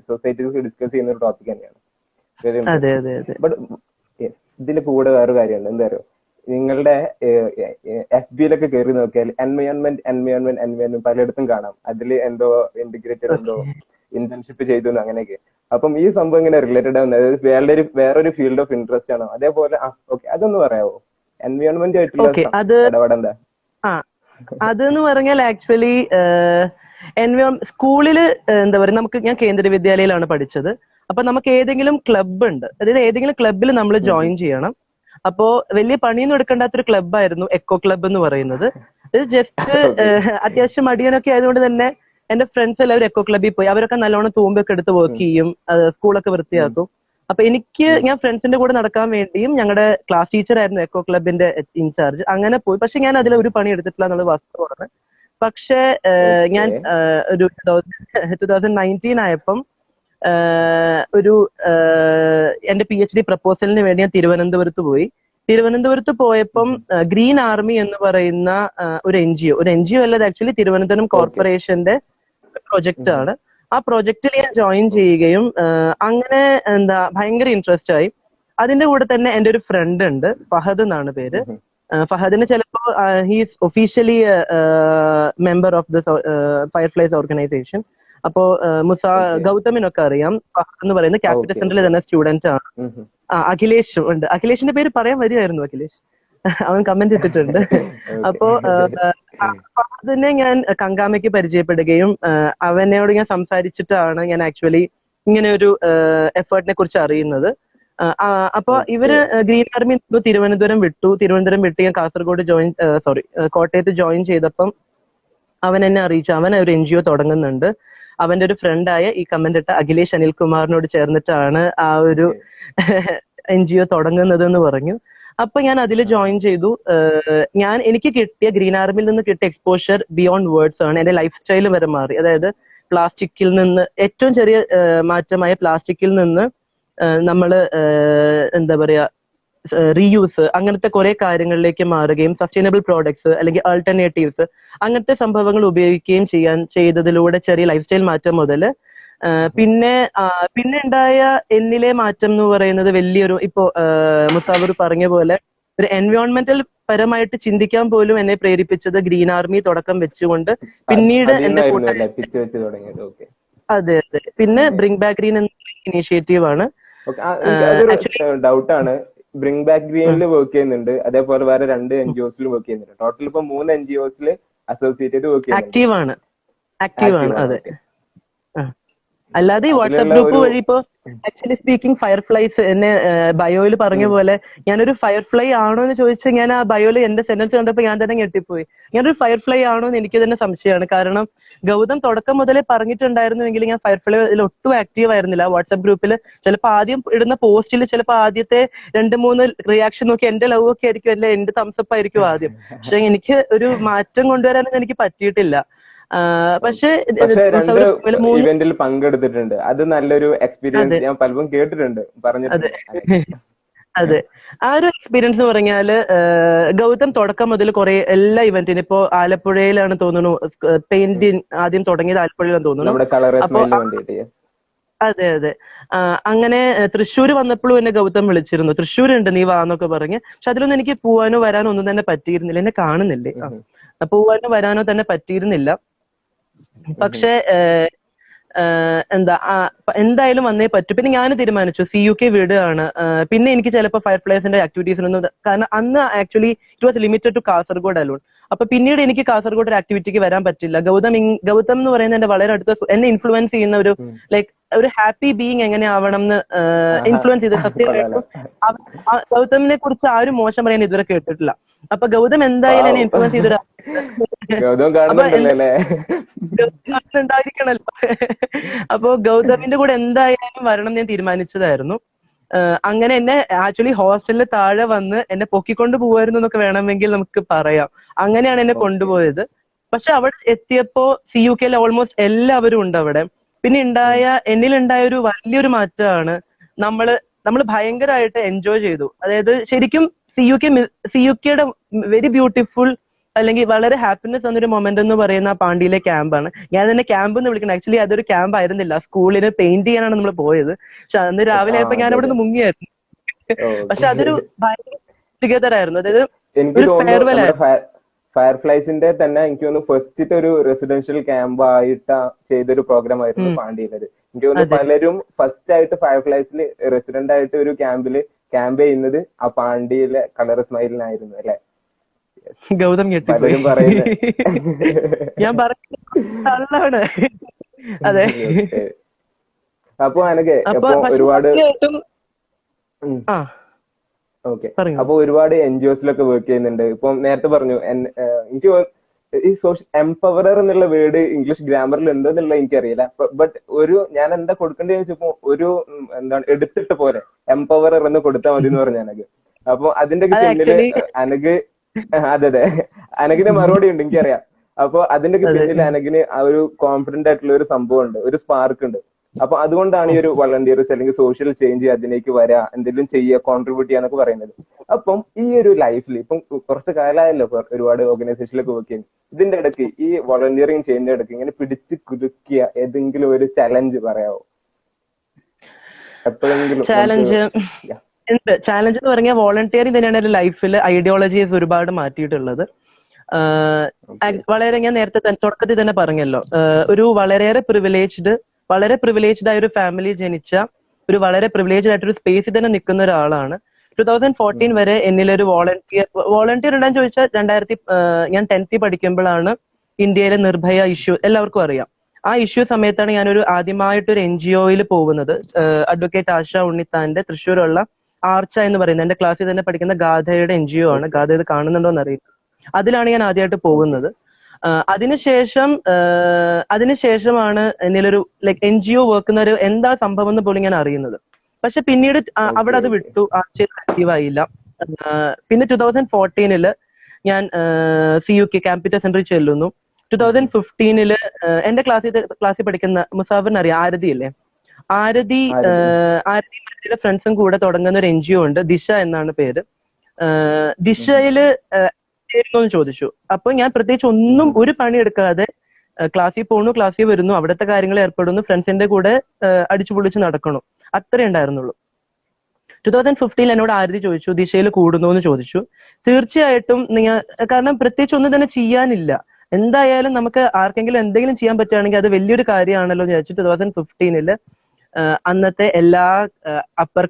സൊസൈറ്റിയിൽ ഡിസ്കസ് ചെയ്യുന്ന ഒരു ടോപ്പിക് തന്നെയാണ്. ബട്ട് ഇതിന്റെ കൂടെ വേറൊരു കാര്യമുണ്ട്. എന്താ പറയുക, നിങ്ങളുടെ FBയിലൊക്കെ കയറി നോക്കിയാൽ എൻവയോൺമെന്റ് പലയിടത്തും കാണാം. അതിൽ എന്തോ ഇന്റഗ്രേറ്റഡ് എന്തോ ഇന്റേൺഷിപ്പ് ചെയ്തു അങ്ങനെയൊക്കെ. അപ്പം ഈ സംഭവം ഇങ്ങനെ റിലേറ്റഡ് ആവുന്നത് വേറൊരു ഫീൽഡ് ഓഫ് ഇൻട്രസ്റ്റ് ആണോ? അതേപോലെ ഓക്കെ, അതൊന്ന് പറയാമോ? എൻവയോൺമെന്റ് ആയിട്ടുള്ള ഇടപെടണ്ട. അതെന്ന് പറഞ്ഞാൽ ആക്ച്വലി സ്കൂളില് എന്താ പറയുക, ഞാൻ കേന്ദ്ര വിദ്യാലയയിലാണ് പഠിച്ചത്. അപ്പൊ നമുക്ക് ഏതെങ്കിലും ക്ലബ് ഉണ്ട്, അതായത് ഏതെങ്കിലും ക്ലബിൽ നമ്മൾ ജോയിൻ ചെയ്യണം. അപ്പോ വലിയ പണിയൊന്നും എടുക്കേണ്ടാത്തൊരു ക്ലബ്ബായിരുന്നു എക്കോ ക്ലബ് എന്ന് പറയുന്നത്. ഇത് ജസ്റ്റ് അത്യാവശ്യം മടിയനൊക്കെ ആയതുകൊണ്ട് തന്നെ എന്റെ ഫ്രണ്ട്സ് എല്ലാവരും എക്കോ ക്ലബ്ബിൽ പോയി. അവരൊക്കെ നല്ലോണം തൂമ്പൊക്കെ എടുത്ത് വർക്ക് ചെയ്യും, സ്കൂളൊക്കെ വൃത്തിയാക്കും. അപ്പൊ ഞാൻ ഫ്രണ്ട്സിന്റെ കൂടെ നടക്കാൻ വേണ്ടിയും ഞങ്ങളുടെ ക്ലാസ് ടീച്ചർ ആയിരുന്നു എക്കോ ക്ലബിന്റെ ഇൻചാർജ്, അങ്ങനെ പോയി. പക്ഷെ ഞാൻ അതിൽ ഒരു പണി എടുത്തിട്ടില്ല എന്നുള്ളത് വാസ്തവമാണ്. പക്ഷെ ഞാൻ ഒരു 2019 ആയപ്പം എന്റെ PhD പ്രപ്പോസലിന് വേണ്ടി ഞാൻ തിരുവനന്തപുരത്ത് പോയപ്പം ഗ്രീൻ ആർമി എന്ന് പറയുന്ന ഒരു NGO അല്ലാതെ ആക്ച്വലി തിരുവനന്തപുരം കോർപ്പറേഷന്റെ പ്രൊജക്ട് ആണ്. ആ പ്രൊജക്റ്റിൽ ഞാൻ ജോയിൻ ചെയ്യുകയും അങ്ങനെ ഭയങ്കര ഇൻട്രസ്റ്റ് ആയി. അതിന്റെ കൂടെ തന്നെ എന്റെ ഒരു ഫ്രണ്ട് ഉണ്ട്, ഫഹദ് എന്നാണ് പേര്. ഫഹദിന് ചിലപ്പോ he's officially member of the fireflies organisation. അപ്പോ ഗൗതമിനൊക്കെ അറിയാം. ഫഹദ് എന്ന് പറയുന്ന ക്യാപിറ്റൽ സെന്ററിൽ തന്നെ സ്റ്റുഡന്റ് ആണ്. അഖിലേഷ് ഉണ്ട്. അഖിലേഷിന്റെ പേര് പറയാൻ വരികയായിരുന്നു. അവൻ കമന്റ് ഇട്ടിട്ടുണ്ട്. അപ്പോ തന്നെ ഞാൻ കങ്കാമയ്ക്ക് പരിചയപ്പെടുകയും അവനോട് ഞാൻ സംസാരിച്ചിട്ടാണ് ഞാൻ ആക്ച്വലി ഇങ്ങനെ ഒരു എഫേർട്ടിനെ കുറിച്ച് അറിയുന്നത്. അപ്പൊ ഇവര് ഗ്രീൻ ആർമി തിരുവനന്തപുരം വിട്ട് ഞാൻ കാസർഗോഡ് കോട്ടയത്ത് ജോയിൻ ചെയ്തപ്പം അവൻ എന്നെ അറിയിച്ചു, അവൻ ഒരു NGO തുടങ്ങുന്നുണ്ട്. അവന്റെ ഒരു ഫ്രണ്ടായ ഈ കമന്റ് ഇട്ട അഖിലേഷ് അനിൽകുമാറിനോട് ചേർന്നിട്ടാണ് ആ ഒരു NGO തുടങ്ങുന്നത് എന്ന് പറഞ്ഞു. അപ്പൊ ഞാൻ അതിൽ ജോയിൻ ചെയ്തു. എനിക്ക് കിട്ടിയ ഗ്രീൻ ആർമിയിൽ നിന്ന് കിട്ടിയ എക്സ്പോഷർ ബിയോണ്ട് വേർഡ്സ് ആണ്. എന്റെ ലൈഫ് സ്റ്റൈൽ വരെ മാറി. അതായത് പ്ലാസ്റ്റിക്കിൽ നിന്ന് ഏറ്റവും ചെറിയ മാറ്റമായ പ്ലാസ്റ്റിക്കിൽ നിന്ന് നമ്മള് എന്താ പറയാ റീയൂസ് അങ്ങനത്തെ കുറെ കാര്യങ്ങളിലേക്ക് മാറുകയും സസ്റ്റൈനബിൾ പ്രോഡക്ട്സ് അല്ലെങ്കിൽ ആൾട്ടർനേറ്റീവ്സ് അങ്ങനത്തെ സംഭവങ്ങൾ ഉപയോഗിക്കുകയും ചെയ്തതിലൂടെ ചെറിയ ലൈഫ് സ്റ്റൈൽ മാറ്റം മുതൽ പിന്നെ ഉണ്ടായ എന്നിലെ മാറ്റം എന്ന് പറയുന്നത് വലിയൊരു, ഇപ്പോ മുസാവർ പറഞ്ഞ പോലെ ഒരു എൻവയോൺമെന്റൽ പരമായിട്ട് ചിന്തിക്കാൻ പോലും എന്നെ പ്രേരിപ്പിച്ചത് ഗ്രീൻ ആർമി തുടക്കം വെച്ചുകൊണ്ട് പിന്നീട് എന്റെ അതെ പിന്നെ ബ്രിങ് ബാക്ക് ഗ്രീൻ എന്ന ഇനീഷ്യേറ്റീവ് ആണ്. ഡൗട്ടാണ്, ബ്രിങ് ബാക്ക് ഗ്രീനിൽ വർക്ക് ചെയ്യുന്നുണ്ട്, അതേപോലെ വേറെ 2 NGOs വർക്ക് ചെയ്യുന്നുണ്ട്. ടോട്ടൽ ഇപ്പൊ 3 NGOs അസോസിയേറ്റ് ചെയ്ത് വർക്ക് ചെയ്യുന്നുണ്ട്. ആക്റ്റീവ് ആണ്. അതെ. അല്ലാതെ ഈ വാട്സ്ആപ്പ് ഗ്രൂപ്പ് വഴി ഇപ്പോ ആക്ച്വലി സ്പീക്കിംഗ് ഫയർഫ്ലൈസ് എന്നെ ബയോയിൽ പറഞ്ഞ പോലെ ഞാനൊരു ഫയർഫ്ലൈ ആണോ എന്ന് ചോദിച്ചാൽ ഞാൻ ആ ബയോയിൽ എന്റെ സെന്റൻസ് കണ്ടപ്പോൾ ഞാൻ തന്നെ ഞെട്ടിപ്പോയി. ഞാനൊരു ഫയർഫ്ലൈ ആണോ എന്ന് എനിക്ക് തന്നെ സംശയമാണ്. കാരണം ഗൗതം തുടക്കം മുതലേ പറഞ്ഞിട്ടുണ്ടായിരുന്നുവെങ്കിൽ ഞാൻ ഫയർഫ്ലൈയിൽ ഒട്ടും ആക്റ്റീവ് ആയിരുന്നില്ല. വാട്സ്ആപ്പ് ഗ്രൂപ്പിൽ ചിലപ്പോൾ ആദ്യം ഇടുന്ന പോസ്റ്റിൽ ചിലപ്പോൾ ആദ്യത്തെ 2-3 റിയാക്ഷൻ നോക്കി എന്റെ ലവ് ഒക്കെ ആയിരിക്കും, അല്ലെ എന്റെ തംസപ്പ് ആയിരിക്കും ആദ്യം. പക്ഷെ എനിക്ക് ഒരു മാറ്റം കൊണ്ടുവരാനൊന്നും എനിക്ക് പറ്റിയിട്ടില്ല. പക്ഷേ ഇവന്റിൽ പങ്കെടുത്തിട്ടുണ്ട്, അത് നല്ലൊരു എക്സ്പീരിയൻസ് ഞാൻ പലപ്പോഴും കേട്ടിട്ടുണ്ട് പറഞ്ഞിട്ടുണ്ട്. അതെ, ആ ഒരു എക്സ്പീരിയൻസ് എന്ന് പറഞ്ഞാല് ഗൗതം തുടക്കം മുതൽ കുറെ എല്ലാ ഇവന്റിനും, ഇപ്പോ ആലപ്പുഴയിലാണ് തോന്നുന്നു പെയിന്റിങ് ആദ്യം തുടങ്ങിയത്, ആലപ്പുഴയിലാണ് തോന്നുന്നു. അതെ. അങ്ങനെ തൃശ്ശൂർ വന്നപ്പോഴും എന്നെ ഗൗതം വിളിച്ചിരുന്നു, തൃശ്ശൂരുണ്ട് നീ വാന്നൊക്കെ പറഞ്ഞ്. പക്ഷെ അതിലൊന്നും എനിക്ക് പോവാനോ വരാനോ ഒന്നും തന്നെ പറ്റിയിരുന്നില്ല. എന്നെ കാണുന്നില്ലേ, പോവാനോ വരാനോ തന്നെ പറ്റിയിരുന്നില്ല. പക്ഷെ എന്തായാലും വന്നേ പറ്റൂ. പിന്നെ ഞാൻ തീരുമാനിച്ചു CUK വിടുകയാണ്. പിന്നെ എനിക്ക് ചിലപ്പോൾ ഫയർഫ്ലൈസിന്റെ ആക്ടിവിറ്റീസിനൊന്നും, കാരണം അന്ന് actually it was limited to Kasaragod alone. അപ്പൊ പിന്നീട് എനിക്ക് കാസർഗോഡ് ഒരു ആക്ടിവിറ്റിക്ക് വരാൻ പറ്റില്ല. ഗൗതം എന്ന് പറയുന്നത് എന്റെ വളരെ അടുത്ത എന്നെ ഇൻഫ്ലുവൻസ് ചെയ്യുന്ന ഒരു ലൈക്ക് ഒരു ഹാപ്പി ബീയിങ് എങ്ങനെ ആവണം എന്ന് ഇൻഫ്ലുവൻസ് ചെയ്ത സത്യമായിട്ടും ഗൗതമിനെ കുറിച്ച് ആരും മോശം പറയാൻ ഇതുവരെ കേട്ടിട്ടില്ല. അപ്പൊ ഗൗതം എന്തായാലും എന്നെ ഇൻഫ്ലുവൻസ് ചെയ്തൊരു ഉണ്ടായിരിക്കണല്ലോ. അപ്പൊ ഗൗതമിന്റെ കൂടെ എന്തായാലും വരണം ഞാൻ തീരുമാനിച്ചതായിരുന്നു. അങ്ങനെ എന്നെ ആക്ച്വലി ഹോസ്റ്റലിൽ താഴെ വന്ന് എന്നെ പൊക്കിക്കൊണ്ട് പോകുമായിരുന്നു എന്നൊക്കെ വേണമെങ്കിൽ നമുക്ക് പറയാം. അങ്ങനെയാണ് എന്നെ കൊണ്ടുപോയത്. പക്ഷെ അവിടെ എത്തിയപ്പോ CUK ഓൾമോസ്റ്റ് എല്ലാവരും ഉണ്ട് അവിടെ. പിന്നെ എന്നിലുണ്ടായ ഒരു വലിയൊരു മാറ്റമാണ്, നമ്മള് ഭയങ്കരമായിട്ട് എൻജോയ് ചെയ്തു. അതായത് ശരിക്കും CUKയുടെ വെരി ബ്യൂട്ടിഫുൾ അല്ലെങ്കിൽ വളരെ ഹാപ്പിനെസ് എന്നൊരു മൊമെന്റ് എന്ന് പറയുന്ന പാണ്ടിയിലെ ക്യാമ്പാണ്. ഞാൻ തന്നെ ക്യാമ്പ് എന്ന് വിളിക്കുന്നത്. ആക്ച്വലി അതൊരു ക്യാമ്പ് ആയിരുന്നില്ല, സ്കൂളിന് പെയിന്റ് ചെയ്യാനാണ് നമ്മൾ പോയത്. പക്ഷെ അന്ന് രാവിലെ ആയപ്പോ ഞാൻ അവിടെ നിന്ന് മുങ്ങിയായിരുന്നു. പക്ഷെ അതൊരു ഭയങ്കര ടുഗദർ ആയിരുന്നു. അതായത് ഒരു ഫെയർവെൽ ആയിരുന്നു. ഫയർഫ്ലൈസിന്റെ തന്നെ എനിക്ക് തോന്നുന്നു ഫസ്റ്റ് ഒരു റെസിഡൻഷ്യൽ ക്യാമ്പ് ആയിട്ട് ചെയ്തൊരു പ്രോഗ്രാം ആയിരുന്നു പാണ്ടിയിലത്. എനിക്ക് തോന്നുന്നു പലരും ഫസ്റ്റ് ആയിട്ട് ഫയർഫ്ലൈസിൽ റെസിഡന്റ് ആയിട്ട് ഒരു ക്യാമ്പ് ചെയ്യുന്നത് ആ പാണ്ടിയിലെ കളർ സ്മൈലിനായിരുന്നു അല്ലെ? ഗൗതം ഞെട്ടിപ്പോയി. ഞാൻ പറഞ്ഞാണ്. അതെ. അപ്പൊ എനിക്ക് ഒരുപാട് അപ്പൊ ഒരുപാട് NGOസിലൊക്കെ വർക്ക് ചെയ്യുന്നുണ്ട്. ഇപ്പം നേരത്തെ പറഞ്ഞു എനിക്ക് ഈ എംപവറർ എന്നുള്ള വേർഡ് ഇംഗ്ലീഷ് ഗ്രാമറിൽ ഉണ്ടെന്നുള്ള എനിക്കറിയില്ല. ബട്ട് ഞാൻ എന്താ കൊടുക്കേണ്ടതെന്ന് വെച്ചപ്പോ ഒരു എന്താണ് എടുത്തിട്ട് പോലെ എംപവറർ എന്ന് കൊടുത്താൽ മതി എന്ന് പറഞ്ഞു അനഗ്. അപ്പൊ അതിന്റെ പിന്നില് അനഗ് അതെ അനഗിന് മറുപടി ഉണ്ട് എനിക്കറിയാം. അപ്പൊ അതിന്റെ പിന്നിൽ അനഗിന് ആ ഒരു കോൺഫിഡന്റ് ആയിട്ടുള്ള ഒരു സംഭവം ഉണ്ട്, ഒരു സ്പാർക്ക് ഉണ്ട്. അപ്പൊ അതുകൊണ്ടാണ് ഈ ഒരു വളണ്ടിയേഴ്സ് അല്ലെങ്കിൽ സോഷ്യൽ ചേഞ്ച് അതിലേക്ക് വരാ, എന്തെങ്കിലും ചെയ്യുക, കോൺട്രിബ്യൂട്ട് ചെയ്യാന്നൊക്കെ പറയുന്നത്. അപ്പം ഈ ഒരു ലൈഫിൽ ഇപ്പം കുറച്ച് കാലമായല്ലോ ഒരുപാട് ഓർഗനൈസേഷനിലൊക്കെ വർക്ക് ചെയ്യുന്നു. ഇതിന്റെ ഇടയ്ക്ക് ഈ വളണ്ടിയറിങ് ചെയ്യുന്ന ഇടയ്ക്ക് ഇങ്ങനെ പിടിച്ച് കുലുക്കിയ ഏതെങ്കിലും ഒരു ചലഞ്ച് പറയാവോ? എപ്പോഴെങ്കിലും ചാലഞ്ച് എന്ന് പറഞ്ഞാൽ വോളണ്ടിയറിങ് തന്നെയാണ് എന്റെ ലൈഫിൽ ഐഡിയോളജീസ് ഒരുപാട് മാറ്റിയിട്ടുള്ളത്. വളരെ ഞാൻ നേരത്തെ തുടക്കത്തിൽ തന്നെ പറഞ്ഞല്ലോ, ഒരു വളരെ പ്രിവിലേജ്ഡ് ആയ ഒരു ഫാമിലി ജനിച്ച ഒരു വളരെ പ്രിവിലേജ്ഡ് ആയിട്ടൊരു സ്പേസിൽ തന്നെ നിൽക്കുന്ന ഒരാളാണ്. 2014 വരെ എന്നിലൊരു വോളണ്ടിയർ ഇടാൻ ചോദിച്ചാൽ ഞാൻ 10th പഠിക്കുമ്പോഴാണ് ഇന്ത്യയിലെ നിർഭയ ഇഷ്യൂ എല്ലാവർക്കും അറിയാം. ആ ഇഷ്യൂ സമയത്താണ് ഞാനൊരു ആദ്യമായിട്ടൊരു NGOയിൽ പോകുന്നത്. അഡ്വക്കേറ്റ് ആശ ഉണ്ണിത്താന്റെ തൃശ്ശൂരുള്ള ആർച്ച എന്ന് പറയുന്നത് എന്റെ ക്ലാസ്സിൽ തന്നെ പഠിക്കുന്ന ഗാഥയുടെ NGO ആണ്. ഗാഥ ഇത് കാണുന്നുണ്ടോ എന്നറിയില്ല. അതിലാണ് ഞാൻ ആദ്യമായിട്ട് പോകുന്നത്. അതിനുശേഷമാണ് എന്നിലൊരു NGO വർക്കുന്നൊരു എന്താ സംഭവം എന്ന് പോലും ഞാൻ അറിയുന്നത്. പക്ഷെ പിന്നീട് അവിടെ അത് വിട്ടു, ആർച്ചയിൽ ആക്റ്റീവ് ആയില്ല. പിന്നെ 2014 ഞാൻ CUK ക്യാപിറ്റൽ സെന്ററിൽ ചെല്ലുന്നു. 2015 എന്റെ ക്ലാസ്സിൽ പഠിക്കുന്ന മുസാഫറിന് അറിയാം, ആരതി ഇല്ലേ, ആരതി ഫ്രണ്ട്സും കൂടെ തുടങ്ങുന്ന ഒരു NGO ഉണ്ട്, ദിശ എന്നാണ് പേര്. ദിശയില് എന്ന് ചോദിച്ചു. അപ്പൊ ഞാൻ പ്രത്യേകിച്ച് ഒരു പണി എടുക്കാതെ ക്ലാസ്സിൽ പോണു, ക്ലാസ്സിൽ വരുന്നു, അവിടുത്തെ കാര്യങ്ങൾ ഏർപ്പെടുന്നു, ഫ്രണ്ട്സിന്റെ കൂടെ അടിച്ചു പൊളിച്ച് നടക്കണു, അത്രേ ഉണ്ടായിരുന്നുള്ളൂ. 2015 എന്നോട് ആരതി ചോദിച്ചു ദിശയിൽ കൂടുന്നു എന്ന് ചോദിച്ചു. തീർച്ചയായിട്ടും കാരണം പ്രത്യേകിച്ച് ഒന്നും തന്നെ ചെയ്യാനില്ല, എന്തായാലും നമുക്ക് ആർക്കെങ്കിലും എന്തെങ്കിലും ചെയ്യാൻ പറ്റുകയാണെങ്കിൽ അത് വലിയൊരു കാര്യമാണല്ലോ എന്ന് വിചാരിച്ചു 2015 അന്നത്തെ എല്ലാ അപ്പർ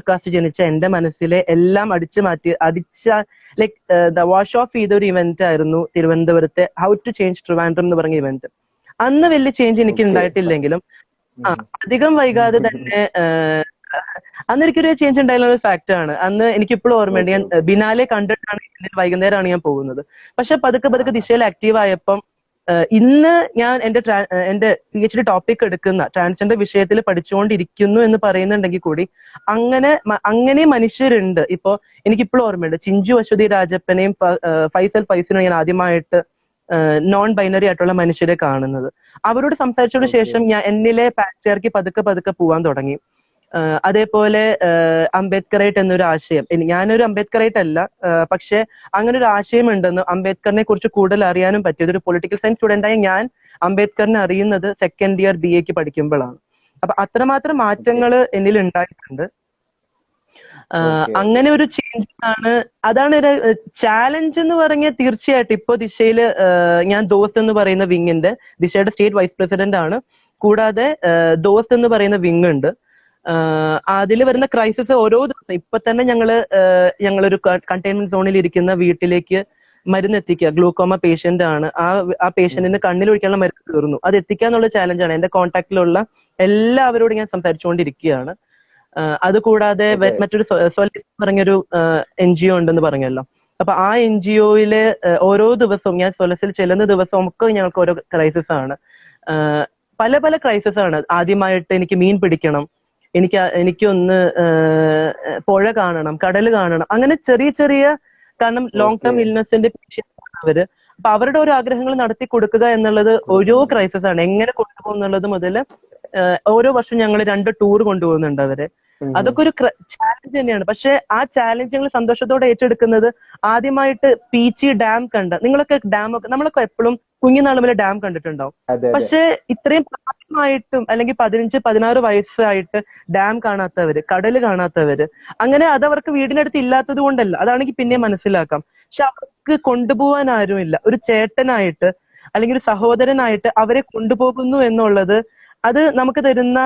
കാസ്റ്റ് ജനിച്ച എന്റെ മനസ്സിലെ എല്ലാം വാഷ് ഓഫ് ചെയ്ത ഒരു ഇവന്റ് ആയിരുന്നു തിരുവനന്തപുരത്തെ ഹൗ ടു ചേഞ്ച് ട്രിവാൻഡ്രം എന്ന് പറഞ്ഞ ഇവന്റ്. അന്ന് വലിയ ചേഞ്ച് എനിക്ക് ഉണ്ടായിട്ടില്ലെങ്കിലും അധികം വൈകാതെ തന്നെ അന്ന് എനിക്കൊരു ചേഞ്ച് ഉണ്ടായുള്ള ഒരു ഫാക്ട് ആണ്. അന്ന് എനിക്കിപ്പോഴും ഓർമ്മയുണ്ട്, ഞാൻ ബിനാലെ കണ്ടിട്ടാണ് വൈകുന്നേരമാണ് ഞാൻ പോകുന്നത്. പക്ഷെ പതുക്കെ ദിശയിൽ ആക്റ്റീവ് ആയപ്പം ഇന്ന് ഞാൻ എന്റെ PhD ടോപ്പിക് എടുക്കുന്ന ട്രാൻസ്ജെൻഡർ വിഷയത്തിൽ പഠിച്ചുകൊണ്ടിരിക്കുന്നു എന്ന് പറയുന്നുണ്ടെങ്കിൽ കൂടി അങ്ങനെ മനുഷ്യരുണ്ട്. ഇപ്പോ എനിക്കിപ്പോഴും ഓർമ്മയുണ്ട്, ചിഞ്ചു അശ്വതി രാജപ്പനെയും ഫൈസലിനെയും ഞാൻ ആദ്യമായിട്ട് നോൺ ബൈനറി ആയിട്ടുള്ള മനുഷ്യരെ കാണുന്നത്. അവരോട് സംസാരിച്ചതിനു ശേഷം ഞാൻ എന്നിലെ പാട്രിയാർക്കി പതുക്കെ പോവാൻ തുടങ്ങി. അതേപോലെ അംബേദ്കറൈറ്റ് എന്നൊരു ആശയം, ഞാനൊരു അംബേദ്കറൈറ്റ് അല്ല, പക്ഷെ അങ്ങനെ ഒരു ആശയം ഉണ്ടെന്ന് അംബേദ്കറിനെ കുറിച്ച് കൂടുതൽ അറിയാനും പറ്റിയത് ഒരു പൊളിറ്റിക്കൽ സയൻസ് സ്റ്റുഡന്റായി ഞാൻ അംബേദ്കറിനെ അറിയുന്നത് സെക്കൻഡ് ഇയർ BA പഠിക്കുമ്പോഴാണ്. അപ്പൊ അത്രമാത്രം മാറ്റങ്ങൾ എന്നിൽ ഉണ്ടായിട്ടുണ്ട്. അങ്ങനെ ഒരു ചേഞ്ച് അതാണ് ഒരു ചാലഞ്ച് എന്ന് പറഞ്ഞാൽ തീർച്ചയായിട്ടും ഇപ്പൊ ദിശയില് ഞാൻ ദോസ്ത് എന്ന് പറയുന്ന വിങ്ങിന്റെ ദിശയുടെ സ്റ്റേറ്റ് വൈസ് പ്രസിഡന്റ് ആണ്. കൂടാതെ ദോസ്ത് എന്ന് പറയുന്ന വിങ് ഉണ്ട്. അതിൽ വരുന്ന ക്രൈസിസ് ഓരോ ദിവസം ഇപ്പൊ തന്നെ ഞങ്ങളൊരു കണ്ടെയ്ൻമെന്റ് സോണിൽ ഇരിക്കുന്ന വീട്ടിലേക്ക് മരുന്ന് എത്തിക്കുക. ഗ്ലൂക്കോമ പേഷ്യന്റ് ആണ്. ആ പേഷ്യന്റിന് കണ്ണിലൊഴിക്കാനുള്ള മരുന്ന് തീർന്നു, അത് എത്തിക്കാന്നുള്ള ചാലഞ്ചാണ്. എന്റെ കോൺടാക്റ്റിലുള്ള എല്ലാവരോടും ഞാൻ സംസാരിച്ചുകൊണ്ടിരിക്കുകയാണ്. അതുകൂടാതെ മറ്റൊരു പറഞ്ഞൊരു NGO ഉണ്ടെന്ന് പറഞ്ഞല്ലോ. അപ്പൊ ആ NGOയിലെ ഓരോ ദിവസവും ഞാൻ സൊലസിൽ ചെല്ലുന്ന ദിവസവും ഒക്കെ ഞങ്ങൾക്ക് ഓരോ ക്രൈസിസ് ആണ്. പല ക്രൈസിസ് ആണ്. ആദ്യമായിട്ട് എനിക്ക് മീൻ പിടിക്കണം, എനിക്കൊന്ന് പുഴ കാണണം, കടൽ കാണണം, അങ്ങനെ ചെറിയ കാരണം ലോങ് ടേം ഇൽനെസിന്റെ പേഷ്യൻസ് അവര്. അപ്പൊ അവരുടെ ഓരോ ആഗ്രഹങ്ങൾ നടത്തി കൊടുക്കുക എന്നുള്ളത് ഓരോ ക്രൈസിസ് ആണ്. എങ്ങനെ കൊണ്ടുപോകും എന്നുള്ളത് മുതൽ ഓരോ വർഷം ഞങ്ങൾ 2 ടൂർ കൊണ്ടുപോകുന്നുണ്ട് അവരെ. അതൊക്കെ ഒരു ചാലഞ്ച് തന്നെയാണ്. പക്ഷെ ആ ചാലഞ്ച് ഞങ്ങൾ സന്തോഷത്തോടെ ഏറ്റെടുക്കുന്നത് ആദ്യമായിട്ട് പീച്ചി ഡാം നിങ്ങളൊക്കെ നമ്മളൊക്കെ എപ്പോഴും കുഞ്ഞുനാൾ മുതൽ ഡാം കണ്ടിട്ടുണ്ടാവും. പക്ഷെ ഇത്രയും പ്രായമായിട്ടും അല്ലെങ്കിൽ 15-16 വയസ്സായിട്ട് ഡാം കാണാത്തവര്, കടല് കാണാത്തവര്, അങ്ങനെ അതവർക്ക് വീടിനടുത്ത് ഇല്ലാത്തത് കൊണ്ടല്ല, അതാണെങ്കിൽ പിന്നെ മനസ്സിലാക്കാം. പക്ഷെ അവർക്ക് കൊണ്ടുപോകാൻ ആരുമില്ല. ഒരു ചേട്ടനായിട്ട് അല്ലെങ്കിൽ ഒരു സഹോദരനായിട്ട് അവരെ കൊണ്ടുപോകുന്നു എന്നുള്ളത് അത് നമുക്ക് തരുന്ന